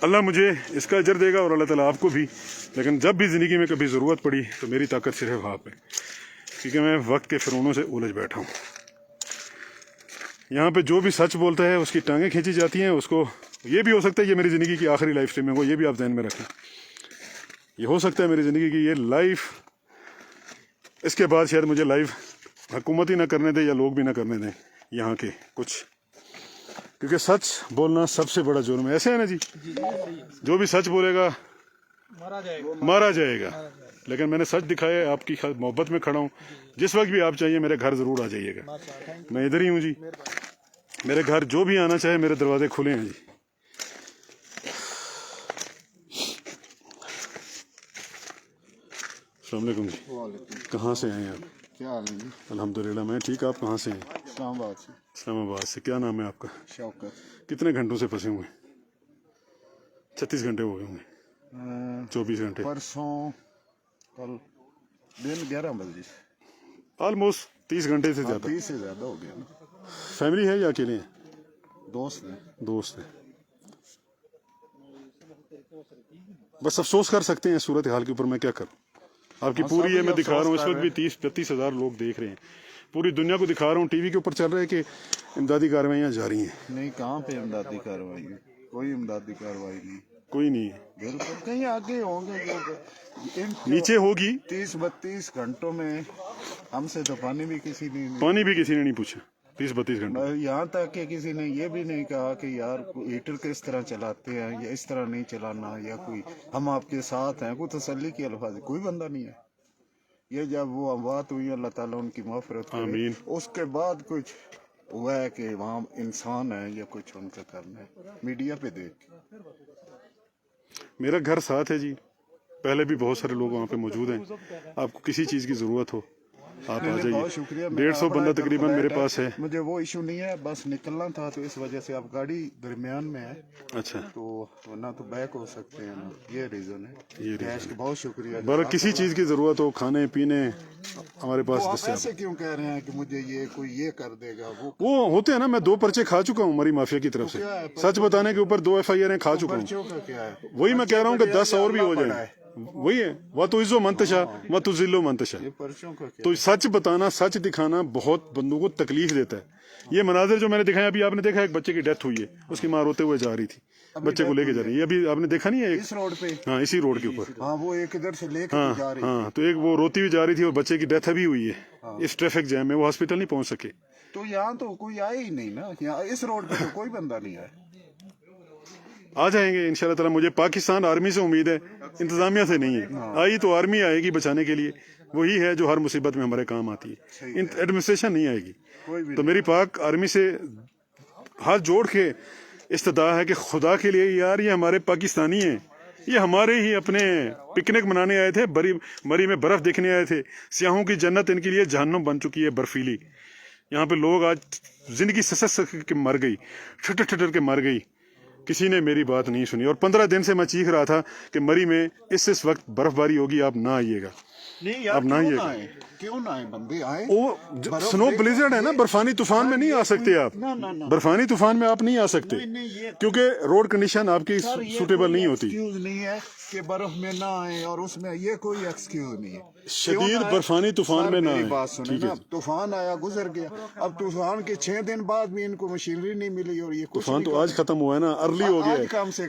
अल्लाह मुझे इसका अजर देगा और अल्लाह ताला आपको भी। लेकिन जब भी ज़िंदगी में कभी ज़रूरत पड़ी तो मेरी ताकत सिर्फ आप है, क्योंकि मैं वक्त के फिरौनों से उलझ बैठा हूँ। यहाँ पे जो भी सच बोलता है उसकी टांगें खींची जाती हैं। उसको ये भी हो सकता है ये मेरी ज़िंदगी की आखिरी लाइफ स्ट्रीमिंग हो, ये भी आप ध्यान में रखें। ये हो सकता है मेरी ज़िंदगी की ये लाइफ, इसके बाद शायद मुझे लाइव हुकूमत ही ना करने दें या लोग भी ना करने दें यहाँ के कुछ, क्योंकि सच बोलना सबसे बड़ा जुर्म है। ऐसे है ना जी, जो भी सच बोलेगा मारा जाएगा। लेकिन मैंने सच दिखाया है, आपकी मोहब्बत में खड़ा हूँ। जिस वक्त भी आप चाहिए मेरे घर ज़रूर आ जाइएगा, मैं इधर ही हूँ जी। मेरे घर जो भी आना चाहे मेरे दरवाजे खुले हैं जी। अस्सलाम वालेकुम जी। कहाँ से हैं आप? क्या हाल है जी? अल्हम्दुलिल्लाह मैं ठीक। आप कहाँ से हैं? इस्लामाबाद से। इस्लामाबाद से। क्या नाम है आपका? शौकत। कितने घंटों से फंसे हुए हैं? 36 घंटे हो गए होंगे, 24 घंटे, परसों कल दिन 11 बजे से। ऑलमोस्ट 30 घंटे से ज़्यादा। 30 से ज़्यादा हो गया ना। फैमिली है या अकेले हैं? दोस्त हैं। दोस्त हैं। बस अफसोस कर सकते हैं सूरत हाल के ऊपर। मैं क्या करूं? आपकी पूरी ये मैं दिखा रहा हूँ, इस वक्त भी 30-32 हज़ार लोग देख रहे हैं। पूरी दुनिया को दिखा रहा हूँ, टीवी के ऊपर चल रहा है कि इमदादी कार्रवाइयाँ जारी हैं। नहीं, कहाँ पे इमदादी कार्रवाई है? कोई इमदादी कार्रवाई नहीं। कोई नहीं है। बिल्कुल कहीं आगे होंगे जो नीचे होगी। 30-32 घंटों में हमसे तो पानी भी किसी ने पानी भी किसी ने नहीं पूछा 30-32 घंटे। यहाँ तक कि किसी ने ये भी नहीं कहा कि यार हीटर किस तरह चलाते हैं या इस तरह नहीं चलाना, या कोई हम आपके साथ हैं, कोई तसल्ली की अल्फाज कोई बंदा नहीं है। ये जब वो बात हुई, अल्लाह ताला उनकी मग़फ़िरत करे, आमीन। उसके बाद कुछ हुआ है कि वहाँ इंसान है या कुछ उनका करना है मीडिया पे देख के। मेरा घर साथ है जी, पहले भी बहुत सारे लोग वहाँ पे मौजूद हैं। आपको किसी चीज़ की ज़रूरत हो आप आ जाइए। बहुत शुक्रिया। 150 बंदा तकरीबन मेरे पास है। मुझे वो इशू नहीं है, बस निकलना था तो इस वजह से अब गाड़ी दरमियान में है अच्छा, तो वरना तो बैक हो सकते हैं ना, ये रीज़न है। ये कैश के बहुत शुक्रिया। बर किसी चीज़ की ज़रूरत हो, खाने पीने हमारे पास तो आप दस्तियाब। ऐसे क्यों कह रहे हैं कि मुझे ये कोई ये कर देगा वो होते हैं ना, मैं 2 पर्चे खा चुका हूँ मरी माफिया की तरफ से। सच बताने के ऊपर 2 FIR खा चुका हूँ। बच्चों का क्या है? वही मैं कह रहा हूँ कि 10 और भी हो जाए। वही है, वह तो इज्जो मंतशा व तो जिल्लो मंतशा। ये पर्चों का क्या? तो सच बताना, सच दिखाना बहुत बंदों को तकलीफ देता है। ये मनाजिर जो मैंने दिखाया, अभी आपने देखा एक बच्चे की डेथ हुई है, उसकी माँ रोते हुए जा रही थी, बच्चे को लेके जा रही है। अभी आपने देखा नहीं है? इस रोड पे? हाँ, इसी रोड के ऊपर। हाँ, वो एक इधर से लेकर हाँ जा रही हाँ, तो एक वो रोती हुई जा रही थी और बच्चे की डेथ अभी हुई है इस ट्रैफिक जैम में। वो हॉस्पिटल नहीं पहुंच सके। तो यहाँ तो कोई आए ही नहीं ना, यहाँ इस रोड पे तो कोई बंदा नहीं आया। आ जाएंगे इंशाल्लाह ताला। मुझे पाकिस्तान आर्मी से उम्मीद है, इंतजामिया से नहीं है। आई तो आर्मी आएगी बचाने के लिए, वही है जो हर मुसीबत में हमारे काम आती है। एडमिनिस्ट्रेशन नहीं आएगी। तो मेरी पाक आर्मी से हाथ जोड़ के इस्तदा है कि खुदा के लिए यार, ये हमारे पाकिस्तानी हैं, ये हमारे ही अपने पिकनिक मनाने आए थे, मरी में बर्फ देखने आए थे। सियाहों की जन्नत इनके लिए जहन्नुम बन चुकी है, बर्फीली। यहाँ पे लोग आज जिंदगी ससस के मर गई, ठटर के मर गई, किसी ने मेरी बात नहीं सुनी। और 15 दिन से मैं चीख रहा था कि मरी में इस वक्त बर्फबारी होगी, आप ना आइएगा। नहीं यार, अब ना क्यों ये ना आए? क्यों ना आए? बंदे आए। वो स्नो ब्लिजर्ड है ना, बर्फानी तूफान में नहीं आ सकते आप। बर्फानी तूफान में आप नहीं आ सकते क्योंकि रोड कंडीशन आपकी सूटेबल नहीं होती। एक्सक्यूज नहीं है कि बर्फ में ना आए, और उसमें ये कोई एक्सक्यूज नहीं है। शदीद बर्फानी तूफान में ना मेरी आए। बात सुने ना, तूफान आया गुजर गया, अब तूफान के 6 दिन बाद भी इनको मशीनरी नहीं मिली, और ये कुछ तूफान तो आज खत्म हुआ है ना, अर्ली हो गया है। काम से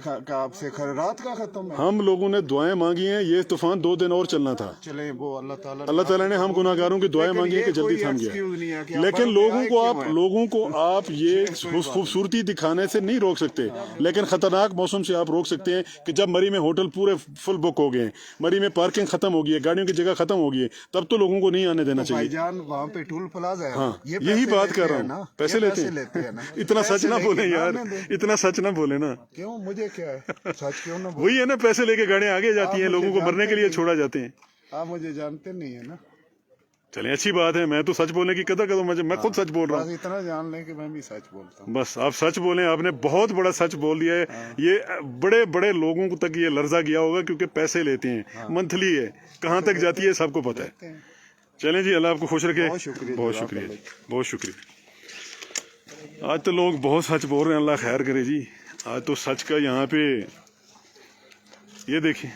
रात का खत्म है। हम लोगों ने दुआएं मांगी हैं, ये तूफान 2 दिन और चलना था। चले वो अल्लाह ताला ने हम गुनाहगारों की दुआएं मांगी है कि जल्दी थम गया। लेकिन लोगों को आप ये खूबसूरती दिखाने से नहीं रोक सकते, लेकिन खतरनाक मौसम से आप रोक सकते हैं कि जब मरी में होटल पूरे फुल बुक हो गए, मरी में पार्किंग खत्म हो गई है, गाड़ियों की जगह खत्म हो गई है, तब तो लोगों को नहीं आने देना चाहिए। भाईजान वहाँ पे टूल प्लाजा है। हाँ, यही बात कर रहा हूँ। पैसे लेते हैं ना। इतना सच ना बोले यार, इतना सच ना बोले ना। क्यों, मुझे क्या है, सच क्यों ना? वही है ना, पैसे लेके गाड़ियां आगे जाती हैं, लोगों को मरने के लिए छोड़ा जाते हैं। आप मुझे जानते नहीं है ना। चले, अच्छी बात है। मैं तो सच बोलने की कदर करूँ, मैं खुद सच बोल रहा हूँ। इतना जान लें कि मैं भी सच बोलता हूँ। बस आप सच बोलें। आपने बहुत बड़ा सच बोल दिया है। ये बड़े बड़े लोगों को तक ये लर्जा गया होगा क्योंकि पैसे लेते हैं, मंथली है, कहाँ तक जाती है सबको पता है। चलें जी, अल्लाह आपको खुश रखे। बहुत शुक्रिया, बहुत शुक्रिया। आज तो लोग बहुत सच बोल रहे हैं, अल्लाह खैर करे जी। आज तो सच का यहाँ पे ये देखें,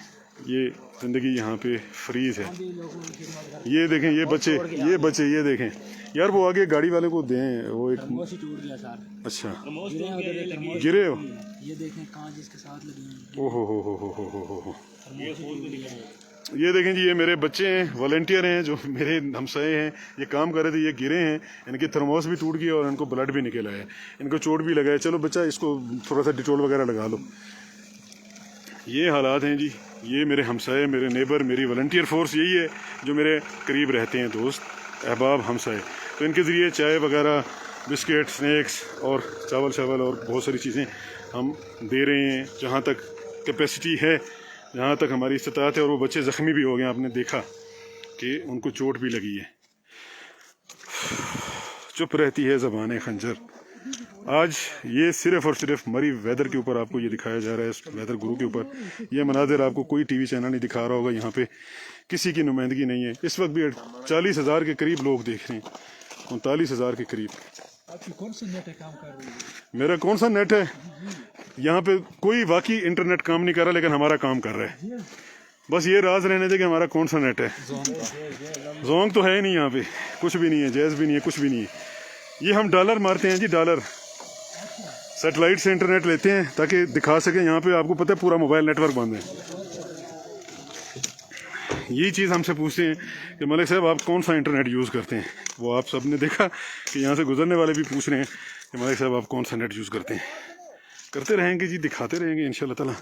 ये जिंदगी यहाँ पे फ्रीज है। ये देखें, ये बच्चे ये देखें यार, वो आगे गाड़ी वाले को दें, वो एक अच्छा गिरे हो, ये देखें कांच इसके साथ लगी हैं। ओहो। ये देखें जी, ये मेरे बच्चे हैं, वॉलंटियर हैं, जो मेरे हमसाए हैं, ये काम कर रहे थे, ये गिरे हैं, इनकी थर्मोस भी टूट गई और इनको ब्लड भी निकल आया, इनको चोट भी लगा है। चलो बच्चा, इसको थोड़ा सा डिटोल वगैरह लगा लो। ये हालात हैं जी। ये मेरे हमसाए, मेरे नेबर, मेरी वॉलंटियर फोर्स यही है जो मेरे करीब रहते हैं, दोस्त अहबाब हमसाए। तो इनके ज़रिए चाय वगैरह, बिस्किट, स्नैक्स और चावल और बहुत सारी चीज़ें हम दे रहे हैं जहाँ तक कैपेसिटी है, जहाँ तक हमारी इस्तिताअत है। और वो बच्चे ज़ख्मी भी हो गए, आपने देखा کہ ان کو چوٹ بھی لگی ہے. چپ رہتی ہے زبان خنجر. آج یہ صرف اور صرف مری ویدر کے اوپر آپ کو یہ دکھایا جا رہا ہے, ویدر گرو کے اوپر. یہ مناظر آپ کو کوئی ٹی وی چینل نہیں دکھا رہا ہوگا. یہاں پہ کسی کی نمائندگی نہیں ہے. اس وقت بھی 40,000 کے قریب لوگ دیکھ رہے ہیں, 39,000 کے قریب. آپ کی کون سا نیٹ کام کر رہی ہے؟ میرا کون سا نیٹ ہے؟ یہاں پہ کوئی واقعی انٹرنیٹ کام نہیں کر رہا, لیکن ہمارا کام کر رہا ہے. بس یہ راز رہنے دے کہ ہمارا کون سا نیٹ ہے. زونگ تو ہے ہی نہیں یہاں پہ, کچھ بھی نہیں ہے, جیز بھی نہیں ہے, کچھ بھی نہیں ہے. یہ ہم ڈالر مارتے ہیں جی, ڈالر. سیٹلائٹ سے انٹرنیٹ لیتے ہیں تاکہ دکھا سکیں. یہاں پہ آپ کو پتہ ہے پورا موبائل نیٹ ورک بند ہے. یہی چیز ہم سے پوچھتے ہیں کہ ملک صاحب آپ کون سا انٹرنیٹ یوز کرتے ہیں. وہ آپ سب نے دیکھا کہ یہاں سے گزرنے والے بھی پوچھ رہے ہیں کہ ملک صاحب آپ کون سا نیٹ یوز کرتے ہیں. کرتے رہیں گے جی, دکھاتے رہیں گے انشاءاللہ تعالیٰ.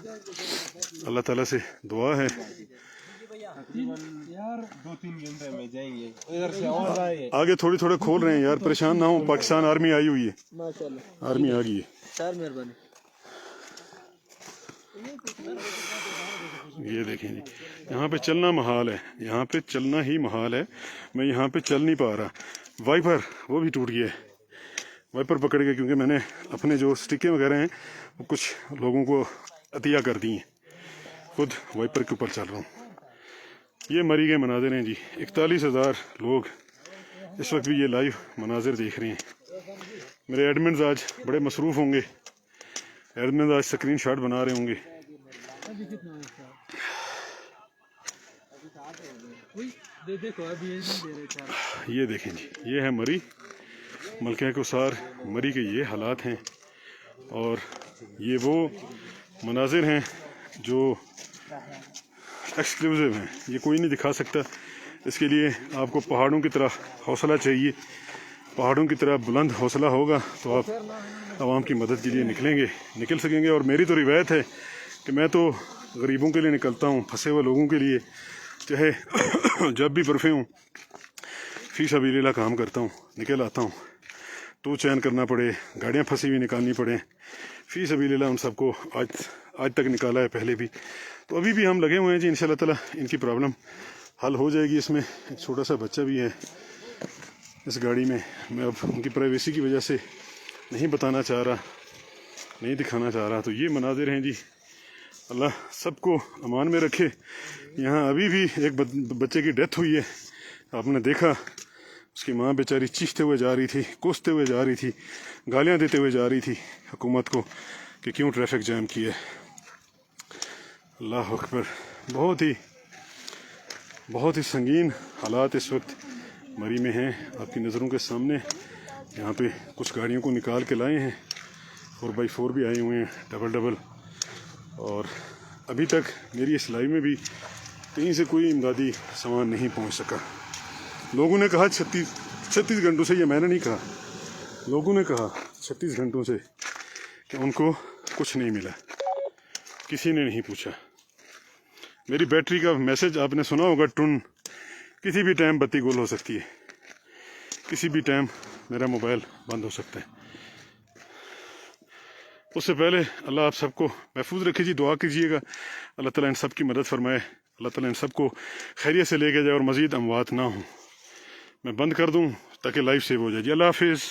اللہ تعالیٰ سے دعا ہے. آگے تھوڑی تھوڑے کھول رہے ہیں یار, پریشان نہ ہوں. پاکستان آرمی آئی ہوئی ہے, آرمی آ گئی ہے. مہربانی. یہ دیکھیں جی, یہاں پہ چلنا محال ہے, یہاں پہ چلنا ہی محال ہے. میں یہاں پہ چل نہیں پا رہا. وائپر وہ بھی ٹوٹ گیا ہے. وائپر پکڑ گئے کیونکہ میں نے اپنے جو سٹکیں وغیرہ ہیں وہ کچھ لوگوں کو عطیہ کر دی ہیں. خود وائپر کے اوپر چل رہا ہوں. یہ مری گئے مناظر ہیں جی. 41,000 لوگ اس وقت بھی یہ لائیو مناظر دیکھ رہے ہیں. میرے ایڈمنز آج بڑے مصروف ہوں گے. ایڈمنز آج سکرین شاٹ بنا رہے ہوں گے. یہ دیکھیں جی, یہ ہے مری. ملکہ کوثر مری کے یہ حالات ہیں. اور یہ وہ مناظر ہیں جو ایکسکلوزیو ہیں, یہ کوئی نہیں دکھا سکتا. اس کے لیے آپ کو پہاڑوں کی طرح حوصلہ چاہیے. پہاڑوں کی طرح بلند حوصلہ ہوگا تو آپ عوام کی مدد کے لیے نکل سکیں گے. اور میری تو روایت ہے کہ میں تو غریبوں کے لیے نکلتا ہوں, پھنسے ہوئے لوگوں کے لیے, چاہے جب بھی برفے ہوں, فی سبیل اللہ کام کرتا ہوں, نکل آتا ہوں. تو چین کرنا پڑے, گاڑیاں پھنسی ہوئی نکالنی پڑیں, فی سبیل اللہ ان سب کو آج تک نکالا ہے, پہلے بھی. تو ابھی بھی ہم لگے ہوئے ہیں جی. انشاءاللہ تعالیٰ ان کی پرابلم حل ہو جائے گی. اس میں ایک چھوٹا سا بچہ بھی ہے اس گاڑی میں. میں اب ان کی پرائیویسی کی وجہ سے نہیں بتانا چاہ رہا, نہیں دکھانا چاہ رہا. تو یہ مناظر ہیں جی. اللہ سب کو امان میں رکھے. یہاں ابھی بھی ایک بچے کی ڈیتھ ہوئی ہے, آپ نے دیکھا. اس کی ماں بیچاری چیختے ہوئے جا رہی تھی, کوستے ہوئے جا رہی تھی, گالیاں دیتے ہوئے جا رہی تھی حکومت کو کہ کیوں ٹریفک جام کیا ہے. اللہ اکبر. بہت ہی سنگین حالات اس وقت مری میں ہیں آپ کی نظروں کے سامنے. یہاں پہ کچھ گاڑیوں کو نکال کے لائے ہیں, 4x4 بھی آئے ہوئے ہیں, ڈبل. اور ابھی تک میری اس لائیو میں بھی کہیں سے کوئی امدادی سامان نہیں پہنچ سکا. لوگوں نے کہا 36 گھنٹوں سے, یہ میں نے نہیں کہا, لوگوں نے کہا 36 گھنٹوں سے کہ ان کو کچھ نہیں ملا. کسی نے نہیں پوچھا. میری بیٹری کا میسج آپ نے سنا ہوگا, ٹن. کسی بھی ٹائم بتی گول ہو سکتی ہے, کسی بھی ٹائم میرا موبائل بند ہو سکتا ہے. اس سے پہلے اللہ آپ سب کو محفوظ رکھے جی. دعا کیجیے گا اللہ تعالیٰ ان سب کی مدد فرمائے, اللہ تعالیٰ ان سب کو خیریت سے لے کے جائے اور مزید اموات نہ ہوں. میں بند کر دوں تاکہ لائف سیو ہو جائے جی. اللہ حافظ.